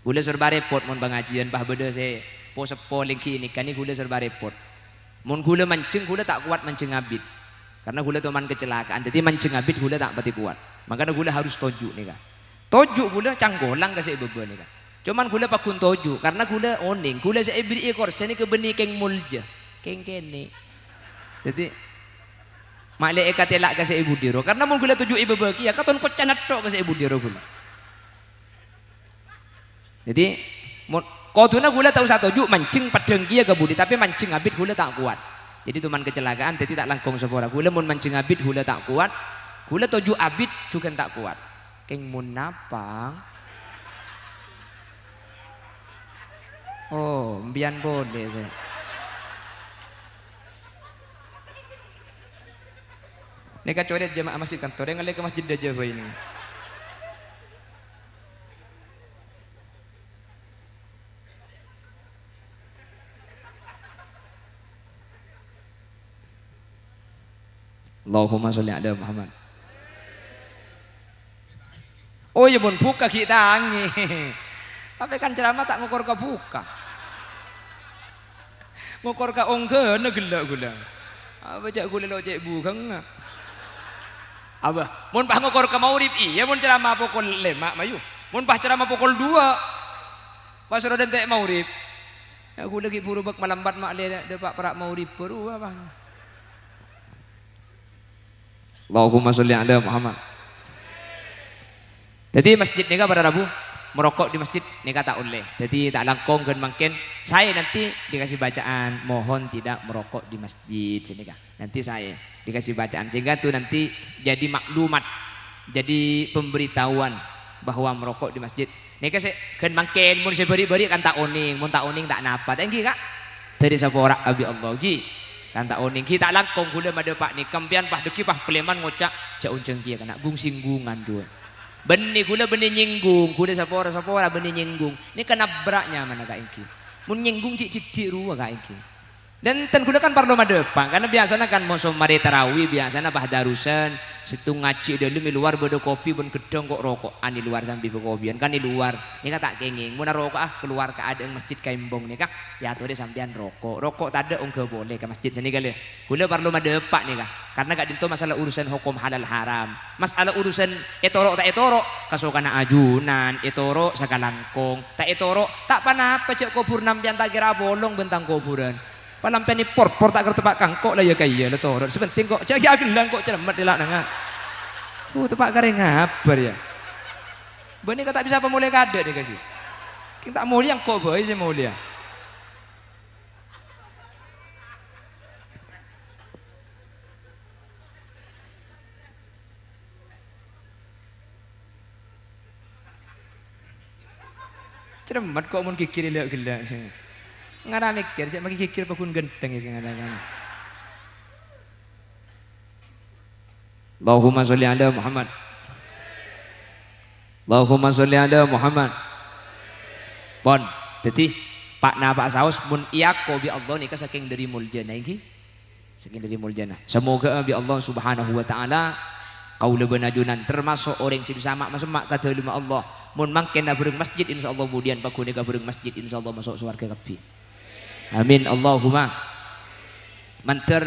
Gula serba repot mun pengajian bah beda saya po sepo lingki ini kan ini gula serba repot. Mun gula mancing gula tak kuat mancing abid. Karena gula teman kecelakaan. Jadi mancing abid gula tak pati kuat. Makanya gula harus tojuk nih kan. Tojuk gula canggolang kasih bebe nih kan. Cuman gula pakun tojuk karena gula oning. Gula saya beri ekor sini ke benih keng mulja. Keng kene. Jadi maklek ekatelak kasih ibu diro karena mun gula tujuh ibu bagi ya katon kok canat tok kasih ibu diro gula. Jadi koduna gula tahu satu tujuh mancing padeng kia ke budi tapi mancing abid gula tak kuat. Jadi teman kecelakaan jadi tak langkong sepora gula mun mancing abid gula tak kuat. Gula tujuh abid juga tak kuat. Keng mun napang. Oh, mbian boleh saya. Neka coret jemaah masjid kantor yang ngalih ke masjid Dajjava ini. Allahumma sholli ala Muhammad. Oh ya bun buka kita angi. Tapi kan ceramah tak ngukur ke buka. Ngukur ke ongge negelak gula. Apa cak gula lo cak bukan. Abah, mun pah ngokor ke maurib iya mun ceramah pukul 5 mayu. Mun pah ceramah pukul 2. Pas rodan tek maurib. Aku lagi buru bak malambat mak le depak perak maurib baru apa. Allahumma sholli ala Muhammad. Jadi masjid ni pada Rabu merokok di masjid ni tak oleh. Jadi tak langkong kan makin saya nanti dikasih bacaan mohon tidak merokok di masjid sini kan. Nanti saya dikasih bacaan sehingga tuh nanti jadi maklumat jadi pemberitahuan bahwa merokok di masjid. Nika se kan mangken mun se beri-beri kan tak oning, mun tak oning tak napa. Tengki Kak. Dari sapora abi Allah gi. Kan tak oning kita langkong kula made Pak ni kampian pah deki pah peleman ngocak cak unceng kia kana bung singgungan dua. Beni kula beni nyinggung, kula sapora beni nyinggung. Ni kan nabraknya mana Kak Engki. Mun nyinggung cik ruwa Kak Engki. Dan ten kula kan parlo made Pak karena biasanya kan mau mari tarawih biasanya bah darusan situ ngaji dalam di luar bodo kopi pun gedong kok rokok ani luar sambil kopian kan di luar ini tak kenging mau rokok keluar ke ada masjid kaimbong nih Kak ya tuh deh sampean rokok tak ada ongke boleh ke masjid sini kali kula parlo made Pak nih Kak karena gak dinto masalah urusan hukum halal haram masalah urusan etorok tak etorok kasokana ajunan etorok sakalangkong tak etorok tak panah pecek kubur nampian tak kira bolong bentang kuburan palampian ni por tak kertepak kangkok lah ya kaya lah torok sepenting kok cak ya gelang kok cermat dilak nengah tepak kare ngabar ya benih kata bisa pemulai kada nih kaki kita mulia kok boy saya mulia cermat kok mun kikir lihat gelang ngarah mikir saya maki kikir pakun genteng ya kadang-kadang. Allahumma sholli ala Muhammad. Allahumma sholli ala Muhammad. Pon, jadi Pak na Pak Saus mun iyako bi Allah nika saking dari muljana iki. Saking dari muljana. Semoga bi Allah Subhanahu wa taala kaula benajunan termasuk orang sing sama masemak kata lima Allah. Mun mangken bereng masjid insyaallah kemudian pakune ka bereng masjid insyaallah masuk surga kabeh. Amin Allahumma manter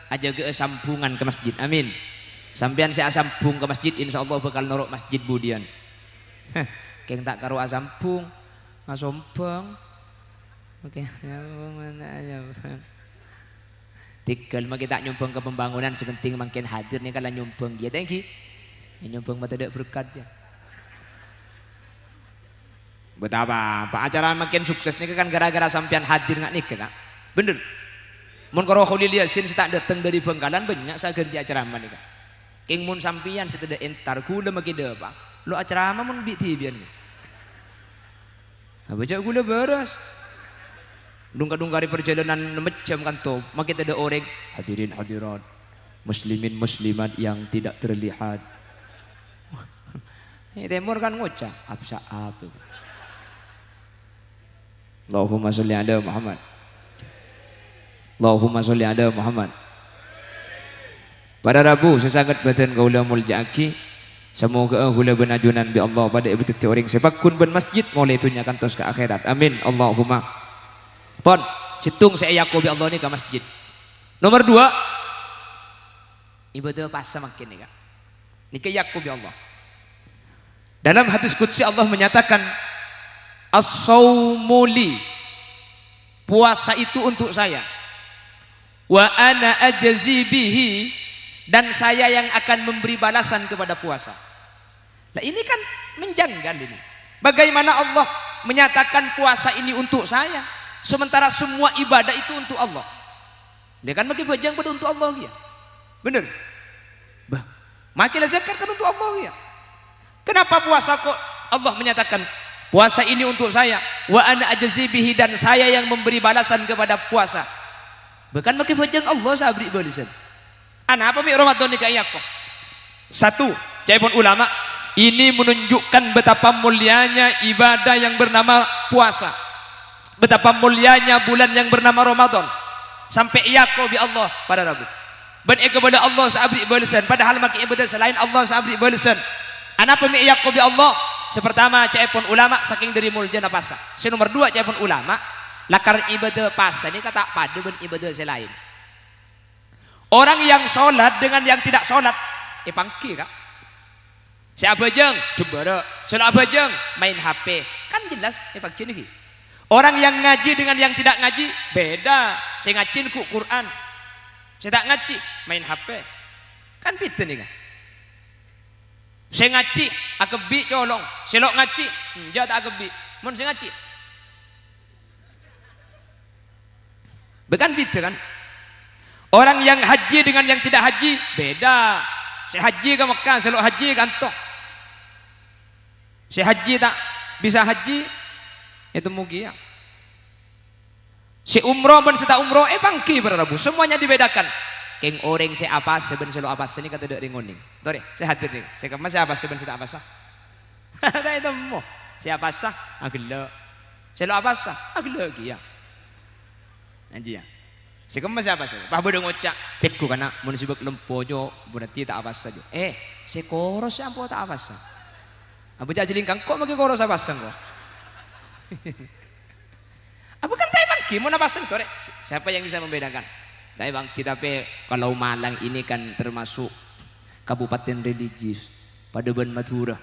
aja ke sampungan ke masjid amin sampean saya sampung ke masjid insyaallah bakal norok masjid budian keng tak karo asampung ngasompong oke mana aja tinggal mah kita nyumbang ke pembangunan sepenting makin hadir nih kalau nyumbang dia thank you nyumbang mah tidak berkat ya betapa Pak acara makin sukses nih kan gara-gara sampean hadir nggak nih Kak bener mun karo Khalil Yasin tak datang dari Bangkalan banyak saya ganti acara mana Kak king mun sampean setelah entar kula makin apa lo acara mah mun biti bian baca kula beres dungka-dungkari perjalanan macam kan tuh makin ada orang hadirin hadirat muslimin muslimat yang tidak terlihat ini temur kan ngocah apa Allahumma sholli ala Muhammad. Allahumma sholli ala Muhammad. Pada Rabu sesangat badan kaula muljaki semoga kaula benajunan bi Allah pada ibu orang sepakun ben masjid mulai tunnya kantos ke akhirat. Amin. Allahumma. Pon situng saya yaku bi Allah ni ke masjid. Nomor 2 ibadah pas makin nih Kak. Niki yaku bi Allah. Dalam hadis qudsi Allah menyatakan as-saumuli puasa itu untuk saya wa ana ajzi bihi dan saya yang akan memberi balasan kepada puasa. Nah ini kan menjanggal ini bagaimana Allah menyatakan puasa ini untuk saya sementara semua ibadah itu untuk Allah dia kan makin bajang pada untuk Allah ya bener bah makin zakat kan untuk Allah ya kenapa puasa kok Allah menyatakan puasa ini untuk saya wa ana ajzi bihi dan saya yang memberi balasan kepada puasa bahkan makin bajang Allah sabri balasan ana apa mi Ramadan ni kayak kok satu caipun ulama ini menunjukkan betapa mulianya ibadah yang bernama puasa betapa mulianya bulan yang bernama Ramadan sampai iyako bi Allah pada Rabu ben kepada Allah sabri balasan padahal makin ibadah selain Allah sabri balasan ana apa mi iyako bi Allah sepertama caipun ulama saking dari muljana pasa nomor 2 caipun ulama lakar ibadah pasa ini kata padu ben ibadah selain orang yang sholat dengan yang tidak sholat pangki Kak saya abajang jembara salat abajang main HP kan jelas pangki nih orang yang ngaji dengan yang tidak ngaji beda saya ngajin ku Quran saya tak ngaji main HP kan beda nih Kak saya ngaji akebi colong selok ngaji enggak tak akebi mun saya ngaji bukan beda kan orang yang haji dengan yang tidak haji beda Saya haji ke Mekah, selalu haji kantor. Saya haji tak bisa haji, itu mugia. Si umroh pun seta umroh, bangki berabu. Semuanya dibedakan. Keng orang saya apa seben selalu apa sini kata dek ringoning. Tuh deh, saya hadir nih. Saya kemas saya apa seben seta apa sah. Ada itu mo. Saya apa sah, agak selalu apa sah, agak lagi ya. Anjir ya. Saya kemas siapa sih? Pak bodoh ngocak. Peku karena munisibuk lempojo berarti tak apa saja. Saya koros siapa tak apa sah. Abu jadi lingkang kok makin koros apa sah kok? Abu kan tay bangki mau apa sah tuh? Siapa yang bisa membedakan? Tay bangki tapi kalau Malang ini kan termasuk kabupaten religius pada Ben Madura.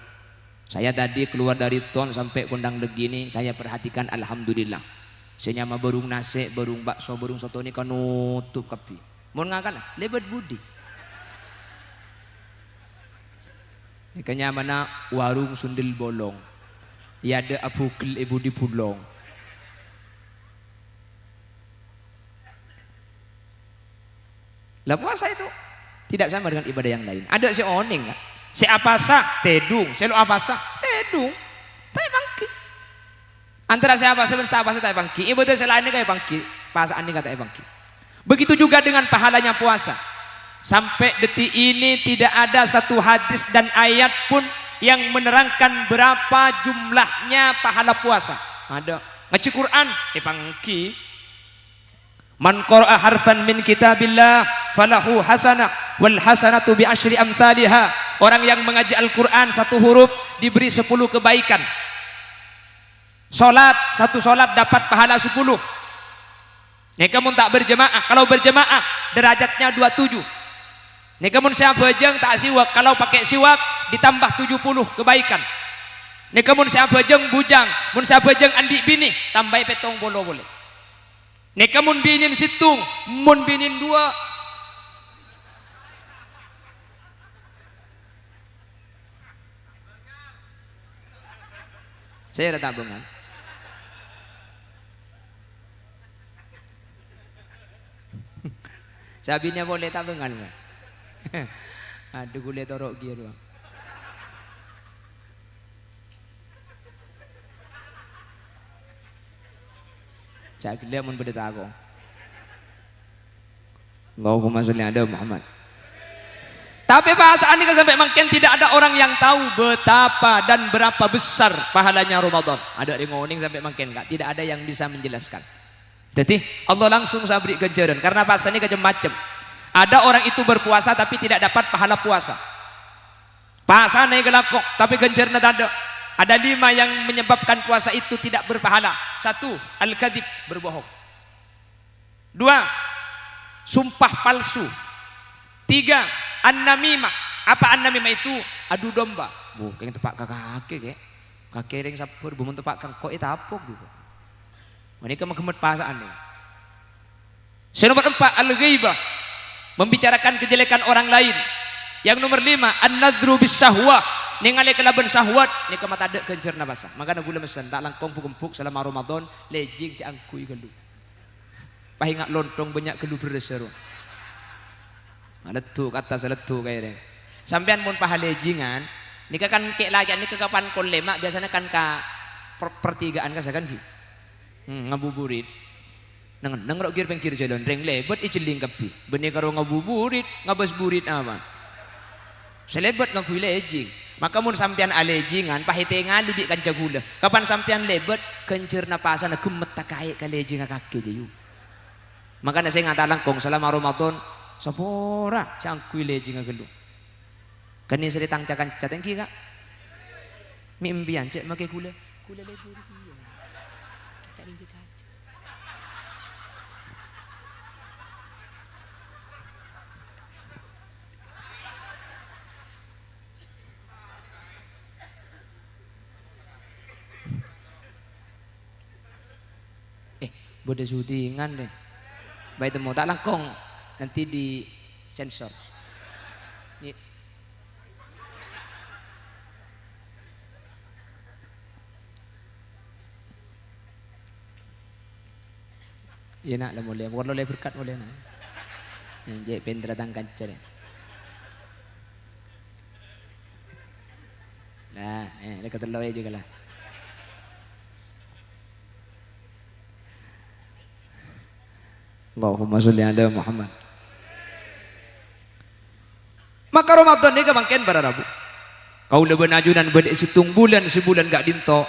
Saya tadi keluar dari Ton sampai Kondang Legi ini saya perhatikan alhamdulillah. Saya nyama berung nasi, berung bakso, berung soto ini kan nutup kapi. Mau ngakan lah, lebat budi. Ini kanya mana warung sundel bolong. Ya ada abukil ibu di pulong. Lah puasa itu tidak sama dengan ibadah yang lain. Ada si oning kan? Si apa sah tedung, si lo apa sah tedung, tapi bangki. Antara siapa sebenarnya apa sah tapi bangki. Ibadah selain ini kayak bangki, pasaan ini kata bangki. Begitu juga dengan pahalanya puasa. Sampai detik ini tidak ada satu hadis dan ayat pun yang menerangkan berapa jumlahnya pahala puasa. Ada ngaji Quran, bangki. Man qara'a harfan min kitabillah falahu hasanah wal hasanatu bi asyri amsalihha. Orang yang mengaji Al-Qur'an satu huruf diberi 10 kebaikan. Salat satu salat dapat pahala 10. Nek kamu tak berjemaah, kalau berjemaah derajatnya 27. Nek kamu siap bejeng tak siwak, kalau pakai siwak ditambah 70 kebaikan. Nek kamu siap bejeng bujang, mun siap bejeng andi bini tambah petong bolo boleh. Nek kamu binin situng, mun binin 2. Saya ada tabungan. Sabinya boleh tabungan. Aduh gule torok gitu. Cak dia mun beda aku. Allahumma sholli ala Muhammad. Tapi bahasaan ini sampai makin tidak ada orang yang tahu betapa dan berapa besar pahalanya Ramadan. Ada ngoning sampai makin enggak, tidak ada yang bisa menjelaskan. Jadi Allah langsung saya beri ganjaran karena bahasa ini macam-macam. Ada orang itu berpuasa tapi tidak dapat pahala puasa. Puasa naik gelakok tapi ganjarannya tak ada. Ada 5 yang menyebabkan puasa itu tidak berpahala. 1. Al-kadhib, berbohong. 2. Sumpah palsu. 3. An-namimah. Apa an-namimah itu? Adu domba. Bukan tepak kakek. Kakek ring sapur bumun tepak kangkok itu apok gitu. Mereka menggemet pasaan nih. Nomor 4. Al-ghaibah. Membicarakan kejelekan orang lain. Yang nomor 5. An-nadhru bis-syahwah. Ningali kelaban syahwat ni ka matadek kencerna basah. Makana gula mesen tak langkong pugempuk selama Ramadan lejing ciangkui gelu. Pahingat lontong banyak gelu bereseru. Letu kata seletu kaya sampean mun paha lejingan nika kan kek lagi nika kapan kon lemak biasanya kan ka pertigaan ka sakan di. Ngabuburit. Nang gir pengkir jalan reng lebet iceling kapi. Benih karo ngabuburit, ngabas burit apa. Selebet ngakui lejing. Maka mun sampean alejingan pahitengan libik kan jagula. Kapan sampean lebet kencer napasan gemet takai kalejing kaki jayu. Makanya saya ngatalang kong selama Ramadan sapora cangkui lejing agelu. Kani seri tangcakan catengki kak. Mimpian cek make gula lebur iya. Kita linjek aja. Bodoh syutingan deh. Baik temu tak langkong nanti di sensor. Iya nak lah boleh. Boleh berkat boleh nak. Yang pendra tangkan cari. Nah, dekat telur juga lah. Allahumma sholli ala Muhammad. Maka Ramadan ni kemangkin pada Rabu. Kau lebih najunan balik situng bulan sebulan gak dinto.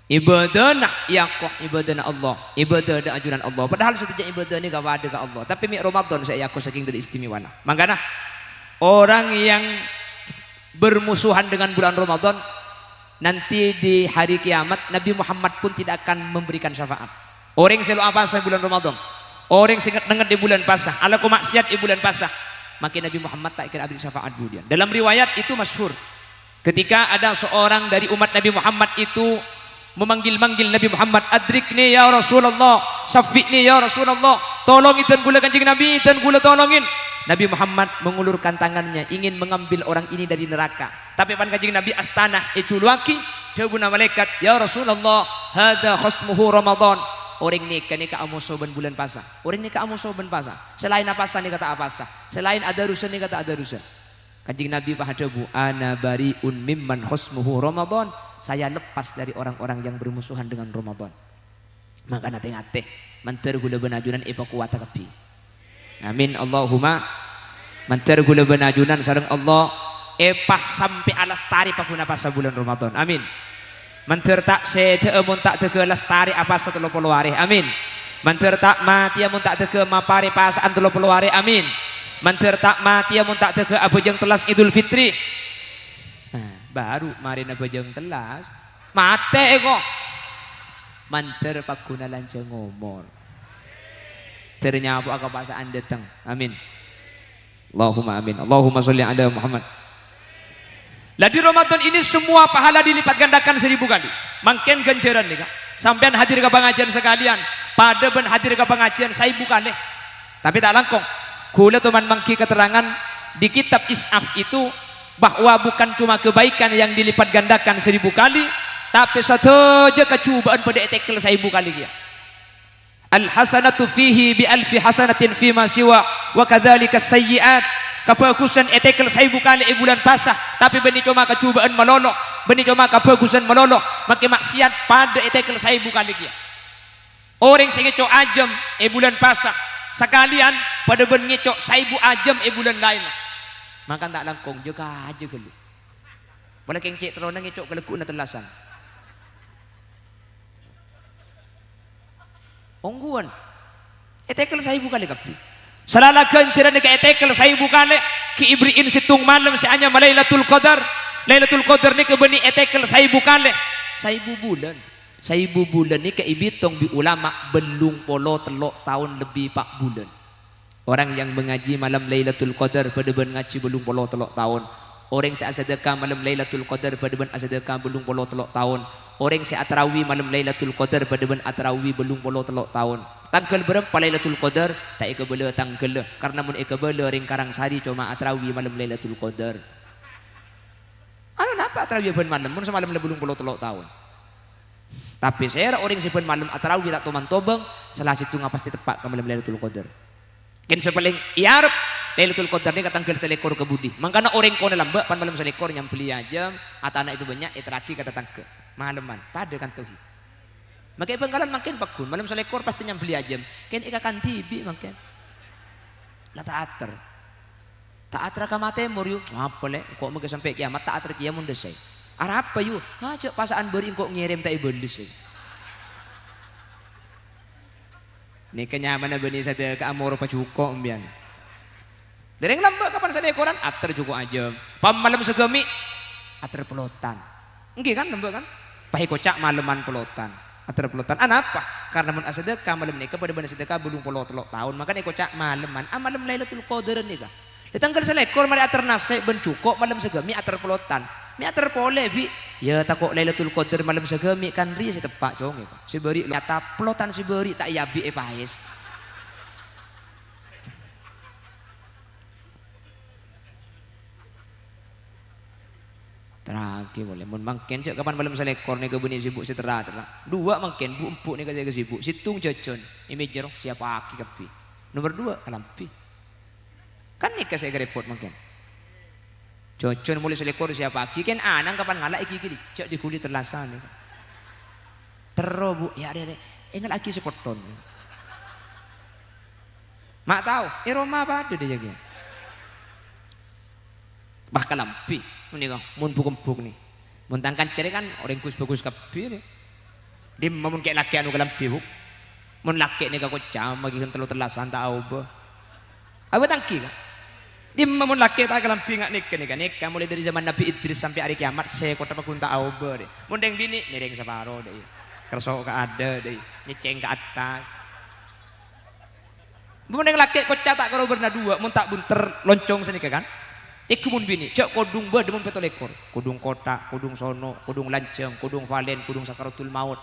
Ibadah nak yakoh ibadah nak Allah, ibadah ada ajuran Allah. Padahal setiap ibadah ni gak ada ke Allah. Tapi mi Ramadan saya yakoh saking dari istimewa. Makanya orang yang bermusuhan dengan bulan Ramadan nanti di hari kiamat Nabi Muhammad pun tidak akan memberikan syafaat. Orang selalu apa sah bulan Ramadan, orang sangat dengar di bulan pasah, ala ku maksiat di bulan pasah, maka Nabi Muhammad tak kira beri syafaat budian. Dalam riwayat itu masyhur, ketika ada seorang dari umat Nabi Muhammad itu memanggil-manggil Nabi Muhammad, adrikni ya Rasulullah, syafi'ni ya Rasulullah, tolong itan gula kanjeng Nabi, itan gula tolongin. Nabi Muhammad mengulurkan tangannya ingin mengambil orang ini dari neraka, tapi pan kanjeng Nabi astana eculuaki jawabuna malaikat, ya Rasulullah hadza khasmuhu Ramadan. Orang nikah amu soban bulan pasah, orang nikah amu soban pasah, selain apasa nih kata apasa, selain ada rusa nih kata ada rusa. Kanjeng Nabi pahadabu, ana bariun mimman khasmuhu Ramadan, saya lepas dari orang-orang yang bermusuhan dengan Ramadan. Maka nate ngate manter gula benajunan ipa kuwata kapi. Amin Allahumma. Manter gula benajunan sareng Allah epah sampai alas tari pakuna pasal bulan Ramadan. Amin. Manter tak sete amun tak teke alas tari apa 30 hari. Amin. Manter tak mati amun tak teke mapari pasaan 30 hari. Amin. Manter tak mati amun tak teke abujeng telas Idul Fitri. Baru mari abujeng telas mate kok. Manter pakuna lanceng ngomor. Ternyapa ka pasaan datang. Amin. Allahumma amin. Allahumma sholli ala Muhammad. Lah di Ramadan ini semua pahala dilipat gandakan 1000 kali. Mangken ganjaran nih kak. Sampean hadir ke pengajian sekalian, pada ben hadir ke pengajian 1000 kali. Tapi tak langkong. Kula teman mangki keterangan di kitab Is'af itu bahwa bukan cuma kebaikan yang dilipat gandakan 1000 kali, tapi satu aja kecubaan pada etekel 1000 kali dia. Al hasanatu fihi bi alfi hasanatin fi ma siwa wa kadzalika sayyi'at. Kebagusan etekel 1000 kali bulan pasah, tapi benih cuma kecubaan melolok, benih cuma kebagusan melolok, makin maksiat pada etekel 1000 kali dia. Orang sing ngecok ajam bulan pasah sekalian pada ben ngecok 1000 ajam bulan lain. Maka tak langkong juga aja gelu. Boleh kengcek terona ngecok kelekuk na telasan. Ongguan etekel 1000 kali kapi. Selala ganjaran ke etekel 1000 kali ki ibriin situng malam seanya Lailatul Qadar. Lailatul Qadar ni ke beni etekel 1000 kali. 1000 bulan. 1000 bulan ni ke ibitong bi ulama belum polo telok tahun lebih 4 bulan. Orang yang mengaji malam Lailatul Qadar pada ben ngaji belum polo telok tahun. Orang yang sedekah malam Lailatul Qadar pada ben sedekah belum polo telok tahun. Orang yang atarawi malam Lailatul Qadar pada ben atarawi belum polo telok tahun. Tanggal berapa Lailatul Qadar tak ikabala tanggal karena mun ikabala ring karang sari cuma atarawi malam Lailatul Qadar. Ano napa atarawi ben malam mun semalam belum polo telok tahun. Tapi saya orang si ben malam atarawi tak tuman tobang salah situ pasti tepat ke malam Lailatul Qadar. Ken sepaling iarep Lailatul Qadar ni katanggal selekor ke budi. Mangkana orang ko na lamba pan malam selekor nyam beli aja atana itu banyak iteraki kata tangke malaman pada kan tuhi. Maka bangkalan makin bakun malam selekor pasti nyam beli aja. Ken ikakan tibi makin. Lah teater. Teater ka mate muriu apa le kok mege sampai kiamat teater kiamun desai. Ara apa yu? Ha cek pasaan beri kok ngirim tak ibelis. Ni kenyaman na beni sada ka amor pa cuko mbian. Dereng lamba kapan selekoran ater cuko aja. Pam malam segemi ater pelotan. Nggih kan lamba kan? Pahi kocak malaman pelotan. Ater pelotan apa? Karena mun asedekah malam nikah pada bana sedekah belum polo telok tahun maka nek kocak malaman malam Lailatul Qadar nikah. Di tanggal selekor mari ater nase ben cukup malam segemi ater pelotan. Mi ater pole bi ya takok Lailatul Qadar malam segemi kan ri si tepak cong si beri nyata pelotan si beri tak yabi pahis. Teragi boleh mun mangken cek kapan malam selekor nih kebuni sibuk setera dua mangken bu empuk nih kasih sibuk situng jajan ini jerong siapa aki kapi nomor 2 kalampi kan nih kasih repot mangken Jojon mulai selekor siapa pagi kan anang kapan ngalak iki iki cek di kulit terlasan. Terobu ya ada enggak lagi sepoton. Mak tahu, Roma apa ada dia jaga. Bahkan lampi, ini kok, mun buk nih, mun tangkan ceri kan orang kus bagus kabir nih. Dia mun kayak laki anu kelampi buk, mun laki nih kau jam bagi kan terlalu terlasan tahu bah. Apa tangki kan? Dia mun laki tak kelampi nggak nikah mulai dari zaman Nabi Idris sampai hari kiamat saya kota pakun tak tahu bah deh. Mun deng bini, nireng separo deh. Kersok ke ada deh, nyeceng ke atas. Mun deng laki kocak tak kalau berna dua, mun tak bunter loncong sini kan? Iku mun bini, cek kodung ba demun petolekor, kodung kota, kodung sono, kodung lanceng, kodung valen, kodung sakaratul maut.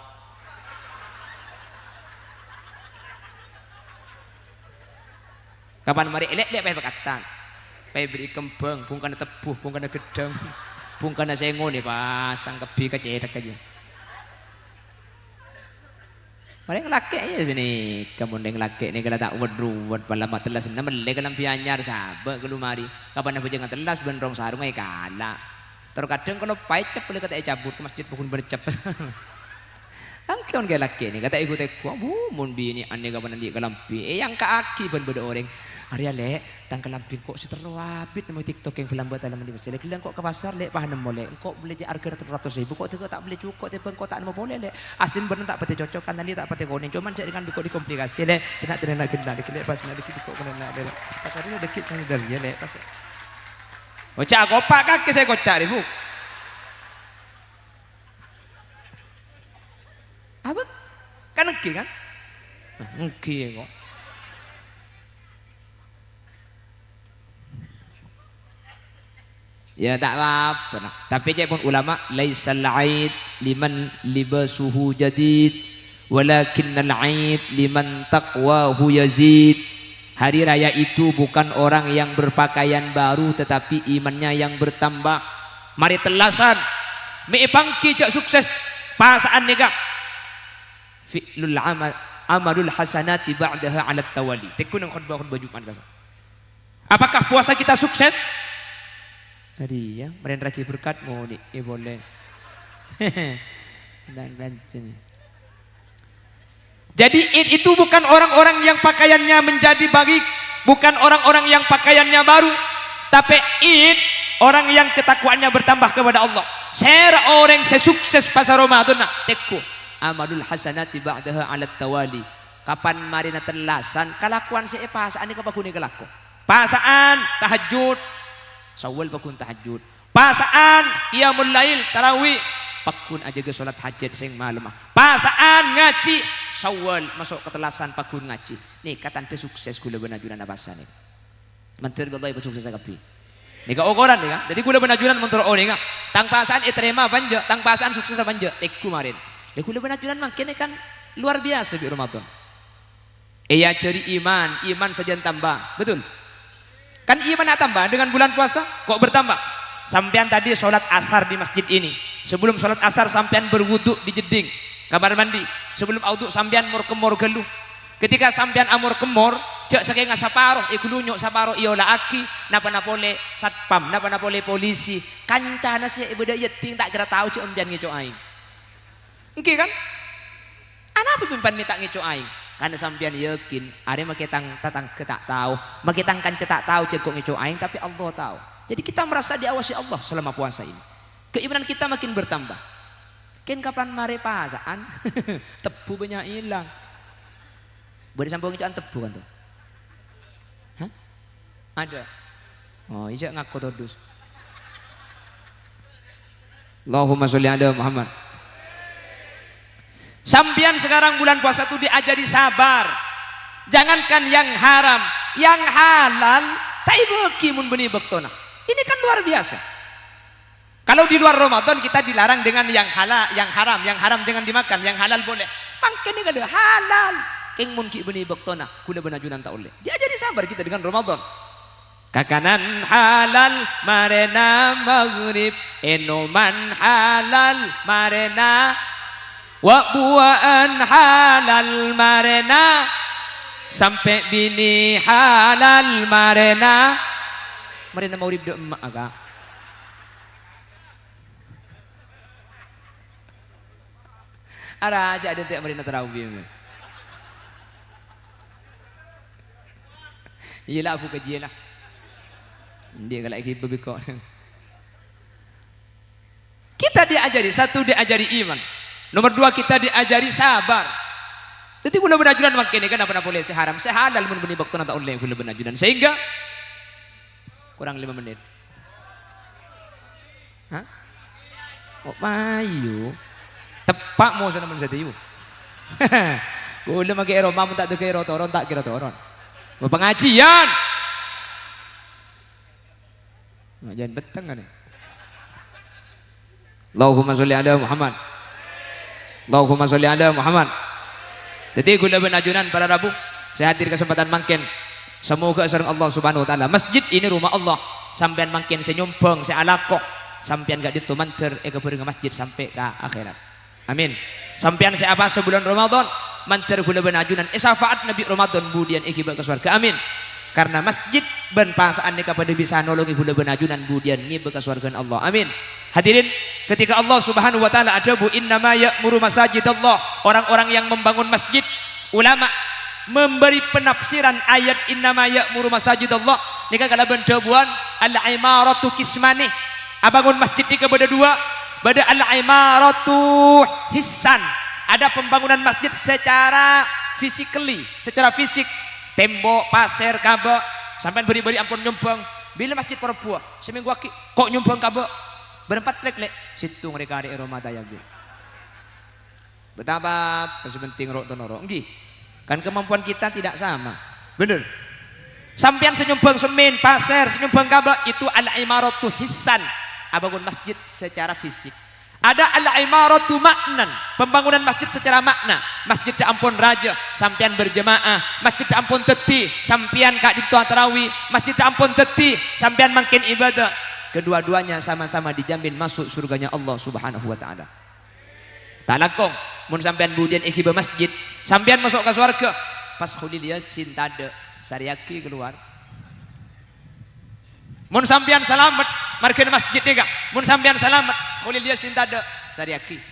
Kapan mari elek pay pakatan. Pay beri kembang, bungkana tebuh, bungkana gedang, bungkana sengon nih pasang kebi kecedak aja. Mari ngelake aja sini, kamu neng lake nih kalau tak ruwet pala mat telas nama lek kalam pianyar sahabat kelumari. Kapan apa jangan telas benrong sarung ay kala. Terkadang kalau paycap boleh kata cabut ke masjid pun bercap. Angkion kayak laki nih kata ikut aku, mun bini aneh kapan nanti kelampi. Yang keaki ban beda orang. Arya lek tang kelampi kok si terwabit nama TikTok yang film buat dalam di masjid. Lek kok ke pasar lek paham boleh. Kok beli harga 100.000 kok tak beli cukup tipe kok tak mau boleh lek. Aslinya bener tak pati cocok kan tadi tak pati konin. Cuman jadi kan kok dikomplikasi lek. Senak jadi nak gendang lek pas nak dikit kok kena lek. Pasar ini dikit sana dari ya lek pas. Ocak kopak kaki saya kocak ibu. Apa? Kan engki kan? Engki kok. Ya tak apa. Tapi cek pun ulama laisal aid liman libasuhu jadid walakinnal aid liman taqwahu yazid. Hari raya itu bukan orang yang berpakaian baru tetapi imannya yang bertambah. Mari telasan. Mi pangki cek sukses pasaan nikah. Fi'lul amalul hasanati ba'daha 'ala tawali. Tekun yang khutbah Jumat kasa. Apakah puasa kita sukses? Tadi ya, meren raci berkat mau di boleh. Dan jadi itu bukan orang-orang yang pakaiannya menjadi baik, bukan orang-orang yang pakaiannya baru, tapi orang yang ketakwaannya bertambah kepada Allah. Saya orang sesukses pasar Ramadan nak tekun. Amalul hasanati ba'daha 'ala tawali. Kapan marina telasan kelakuan si pasaan ni kapakuni kelako. Pasaan tahajud, Syawal pakun tahajud. Pasaan qiyamul lail tarawih, pakun aja ke salat hajat sing malam. Pasaan ngaji, Syawal masuk ke telasan pakun ngaji. Nih katan te sukses kula benajunan abasan ni. Menteri Allah ibu sukses kapi. Nih ka ukuran nih ka. Jadi kula benajunan menteri oh nih ka. Tang pasaan terima banja, tang pasaan sukses banja. Tekku marin. Ya kula benajunan makin kan luar biasa di Ramadan. Iya cari iman saja tambah, betul? Kan iman tambah dengan bulan puasa, kok bertambah? Sampean tadi sholat asar di masjid ini, sebelum sholat asar sampean berwudu di jeding, kamar mandi. Sebelum wudu sampean mur kemor geluh. Ketika sampean amur kemor, cek saking saparo, ikulunyok saparo iola aki, napa napole satpam, napa napole polisi, kancana sih ibu dah yeting tak kira tahu cek umbian ngecok aing. Oke kan? Anak pimpan minta ngeco aing karena sampean yakin are maketang tatang ketak tahu maketang kan cetak tahu cekok ngeco aing tapi Allah tahu. Jadi kita merasa diawasi Allah selama puasa ini. Keimanan kita makin bertambah. Ken kapan mare pasaan tebu banyak hilang. Boleh sambung ngecoan tebu kan tuh? Hah? Ada. Oh, ijak ngaku todus. Allahumma sholli ala Muhammad. Sampian sekarang bulan puasa itu diajari sabar. Jangankan yang haram, yang halal taibeki mun benih bektona. Ini kan luar biasa. Kalau di luar Ramadan kita dilarang dengan yang halal, yang haram jangan dimakan, yang halal boleh. Makanya kalau halal, keng mun ki benih bektona, kula benajunan tak oleh. Diajari sabar kita dengan Ramadan. Kakanan halal marena maghrib, enoman halal marena wa buaan halal marena sampai bini halal marena mau ribda emak agak Ara aja ada tiap marina tarawih. Iyalah aku kajian lah. Dia kalau lagi berbiko. Kita diajari satu, diajari iman. Nomor dua, kita diajari sabar. Jadi gula benajunan makin ini kan apa boleh seharam sehalal mun beni waktu nata oleh gula benajunan sehingga kurang 5 menit. Hah? Oh mayu. Tepak mau sana mun satu. Gula make ero mamun tak kira toron tak kira toron. Pengajian. Jangan beteng kan. Allahumma sholli ala Muhammad. Allahumma sholli ala Muhammad. Jadi gula benajunan para Rabu, saya hadir kesempatan mangkin. Semoga sareng Allah Subhanahu wa taala. Masjid ini rumah Allah. Sampean mangkin senyumbang, sealakoh. Sampean gak ditu manter ega beureung masjid sampai ke akhirat. Amin. Sampean siapa sebulan Ramadan manter gula benajunan syafaat Nabi Ramadan budian ikiba ke surga. Amin. Karena masjid ben pasaan kepada bisa nolongi gula benajunan budian ngiba ke surga Allah. Amin. Hadirin, ketika Allah Subhanahu wa taala ajabu innama ya'muru masajidallah, orang-orang yang membangun masjid, ulama memberi penafsiran ayat innama ya'muru masajidallah ini kan kalau bendabuan al-imaratu kismani, abangun masjid ini kepada dua, pada al-imaratu hissan, ada pembangunan masjid secara physically, secara fisik, tembok, pasir, kabel, sampai beri-beri ampun nyumbang, bila masjid perempuan seminggu kok nyumbang kabel berempat trek situ mereka ada rumah daya gitu. Betapa penting rok tonoro. Nggih. Kan kemampuan kita tidak sama. Bener. Sampean senyumbang semen, pasir, senyumbang kabel itu al-imaratu hissan. Abangun masjid secara fisik. Ada al-imaratu maknan, pembangunan masjid secara makna. Masjid di ampun raja, sampean berjemaah. Masjid di ampun teti, sampean kak di tarawih. Masjid di ampun teti, sampean makin ibadah. Kedua-duanya sama-sama dijamin masuk surganya Allah Subhanahu wa taala. Tak lakong mun sampean budian ikiba masjid, sampean masuk ke surga. Pas khulil yasin tade sariaki keluar. Mun sampean selamat markeun masjid ega. Mun sampean selamat khulil yasin tade sariaki.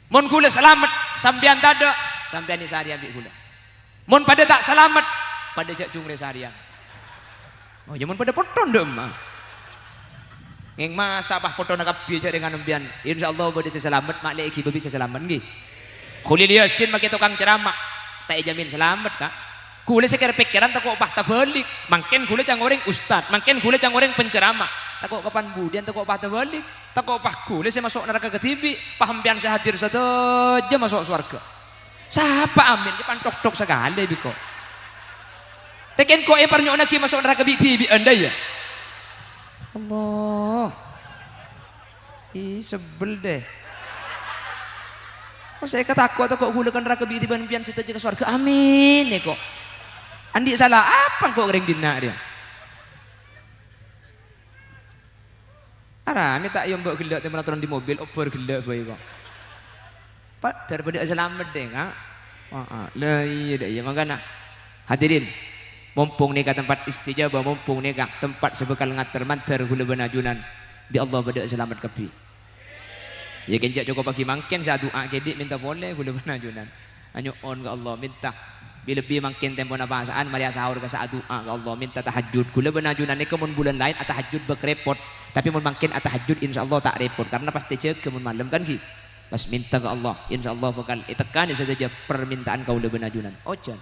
Mun kula selamat sampean tade sampean ni sariaki kula. Mun pada tak selamat pada jak jungre sarian. Oh jaman pada poton deh mah. Yang masa apa foto nak bicara dengan umbian, insyaallah boleh selamat, mak lagi bisa selamat nggih. Khulil yasin make tukang ceramah, tak jamin selamat kak. Kule sekira pikiran tak kok pah balik, makin kule cangoreng ustad, makin kule cangoreng penceramah, tak kok kapan budian tak kok pah balik, tak kok pah kule saya masuk neraka ketibi, paham pian saya hadir saja masuk surga. Siapa amin, cepat tok sekali biko. Tekin kok pernyo lagi masuk neraka ketibi anda ya. Allah, ih sebel deh. Oh saya ketakut kok gulakan neraka bi tiban pian kita ke surga. Amin nih kok. Andi salah apa kok kering dina dia? Ara ini tak yang bawa gelak teman turun di mobil, oper gelak bayi kok. Pak daripada selamat deh kak. Wah, lah iya makanya hadirin. Mumpung nikah tempat istijabah, mumpung nikah tempat sebekal ngater-manter gula benajunan bi Allah beda selamat kepi. Ya kenjak cukup bagi mangken saya doa kedik minta boleh gula benajunan. Anyo on ke Allah minta bila lebih mangken tempo napasaan mari sahur ke saat doa ke Allah minta tahajud gula benajunan ni kemun bulan lain tahajud berkrepot tapi mun mangken tahajud insyaallah tak repot karena pasti cek kemun malam kan ki. Pas minta ke Allah insyaallah bakal tekan saja permintaan kau gula benajunan. Ojan.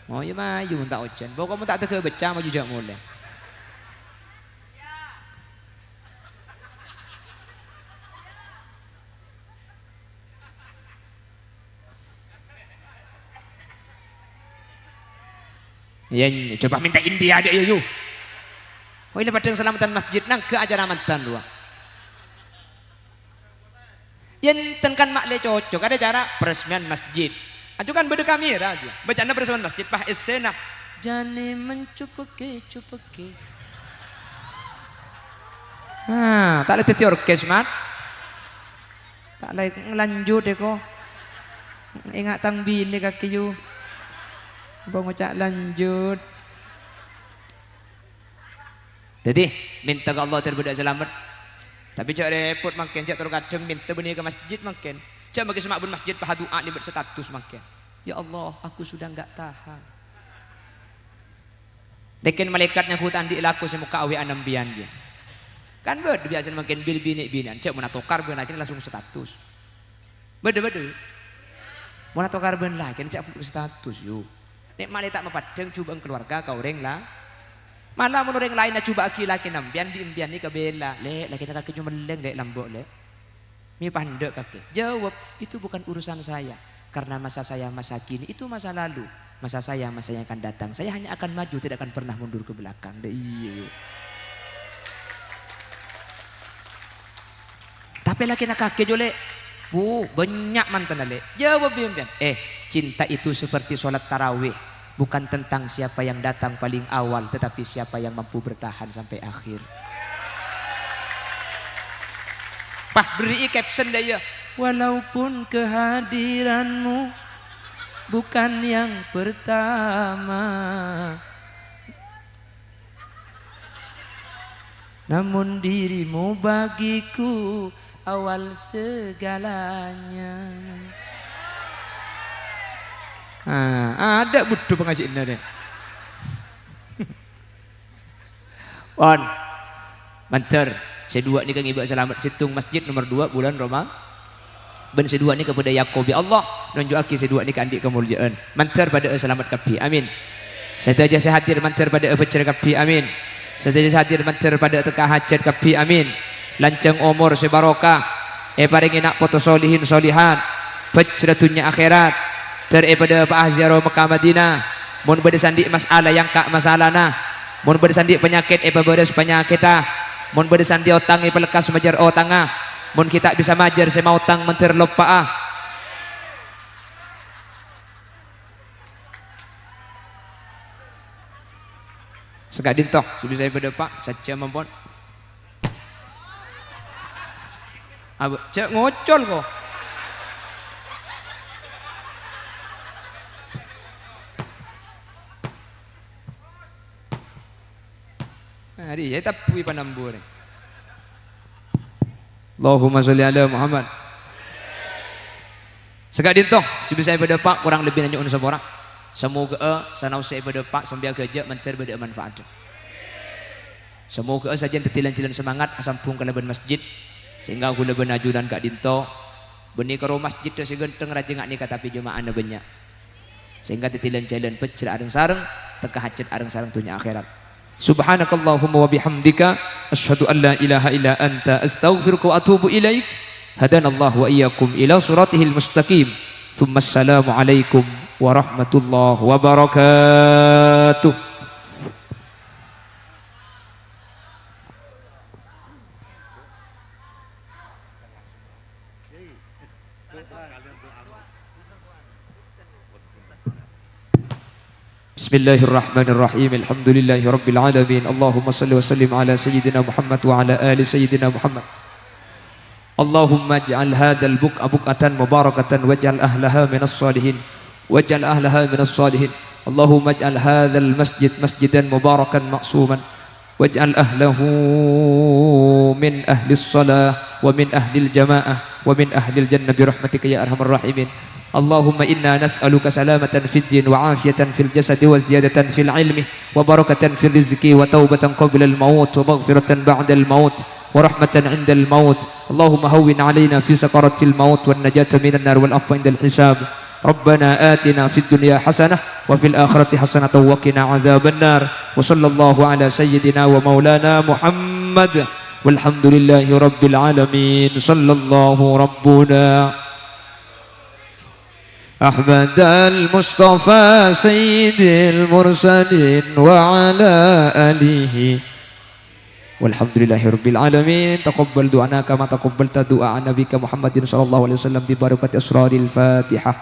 Oh ya maju tak ojen. Bawa kamu tak tega baca maju jak mulai. Ya coba minta India ada yuk. Oh ini pada selamatan masjid nang ke acara mantan dua. Yang tenkan makle cocok ada cara peresmian masjid. Itu kan beda kamera aja. Bacaan bersama masjid pah esena. Jani mencupeke. Tak ada teti orkes mat. Tak lagi ngelanjut deh kok. Ingat tang bini kaki yu. Bang ngocak lanjut. Jadi minta ke Allah terbudak selamat. Tapi cak repot makin cak terkadang minta benih ke masjid makin. Cak bagi semak bun masjid paha doa libat status makin. Ya Allah, aku sudah enggak tahan. Dekin malaikatnya ku tandi laku saya muka awi anambian dia. Kan biasa makin bil bini-binian. Cak mau tokar ben lagi langsung status. Bede. Mau tokar ben lagi cak status yuk. Nek malih tak mapadeng coba keluarga kau reng lah. Malah mun orang lain coba aki laki nampian di impian ni kabela. Lek laki nak cuma leng lek lambok lek. Mi pandek kakek. Jawab, itu bukan urusan saya. Karena masa saya masa kini itu masa lalu. Masa saya masa yang akan datang. Saya hanya akan maju, tidak akan pernah mundur ke belakang. Iya. Tapi laki nak kakek jolek. Banyak mantan lek. Jawab impian. Cinta itu seperti sholat tarawih. Bukan tentang siapa yang datang paling awal, tetapi siapa yang mampu bertahan sampai akhir. Pah beri caption dia. Walaupun kehadiranmu bukan yang pertama, namun dirimu bagiku awal segalanya. Ada butuh pengajian deh. On, manter. Sedua ni kang ibu selamat situng masjid nomor 2 bulan Roma. Ben sedua ni kepada Yakob ya Allah. Nunjuk aki sedua ni kandik kemuliaan. Manter pada selamat kapi. Amin. Setaja saya hadir manter pada pecer kapi. Amin. Setaja saya hadir manter pada teka hajat kapi. Amin. Lancang umur sebarokah. Paring enak foto solihin solihan. Pecer dunia akhirat. Daripada Pak Azharo Mekah Madinah. Mun bersandi masalah yang kak masalah nah. Mun bersandi penyakit beres penyakit ah. Mun bersandi otang pelekas majar otang ah. Mun kita bisa majar sema utang menter lupa ah. Segak dintoh sudah saya pada Pak saja mampun. Cek ngocol kok. Hari ya tapi panambur. Allahumma sholli ala Muhammad. Segak dintoh sudah saya pada Pak kurang lebih nanya unsur orang. Semoga sanau saya pada Pak sambil kerja mencer pada manfaat. Semoga saja tetilan-tilan semangat asampung ke leban masjid sehingga aku leban aju dan kak dintoh. Beni karo masjid tu segenteng rajengak ni tapi jemaah anda banyak. Sehingga tetilan jalan pecel areng sareng teka hajat areng sareng dunia akhirat. Subhanakallahumma wa bihamdika asyhadu an la ilaha illa anta astaghfiruka wa atubu ilaik. Hadanallahu wa iyyakum ila siratihil mustaqim. Tsumma assalamu alaikum warahmatullahi wabarakatuh. Bismillahirrahmanirrahim. Alhamdulillahi rabbil alamin. Allahumma salli wa sallim ala sayyidina Muhammad wa ala ali sayyidina Muhammad. Allahumma ij'al hadzal buq'a buq'atan mubarakatan waj'al ahlaha minas salihin waj'al ahlaha minas salihin. Allahumma ij'al hadzal masjid masjidan mubarakan ma'suman waj'al ahlahu min ahlis salah wa min ahlil jamaah wa min ahlil jannah bi rahmatika ya arhamar rahimin. Allahumma inna nas'aluka salamatan fid din wa afiyatan fil jasadi wa ziyadatan fil ilmi wa barakatan fil rizqi wa taubatan qabla al maut wa maghfiratan ba'da al maut wa rahmatan 'inda al maut. Allahumma hawwin 'alaina fi sakaratil maut wan najata minan nar wal afwa 'inda al hisab. Rabbana atina fid dunya hasanah wa fil akhirati hasanah wa qina 'adzaban nar. Wa sallallahu ala sayyidina wa maulana Muhammad walhamdulillahi rabbil alamin. Sallallahu rabbuna أحمد المصطفى سيد المرسلين وعلى آله والحمد لله رب العالمين. تقبل دعانا كما تقبلت دعاء نبيك محمد صلى الله عليه وسلم ببركة أسرار الفاتحة.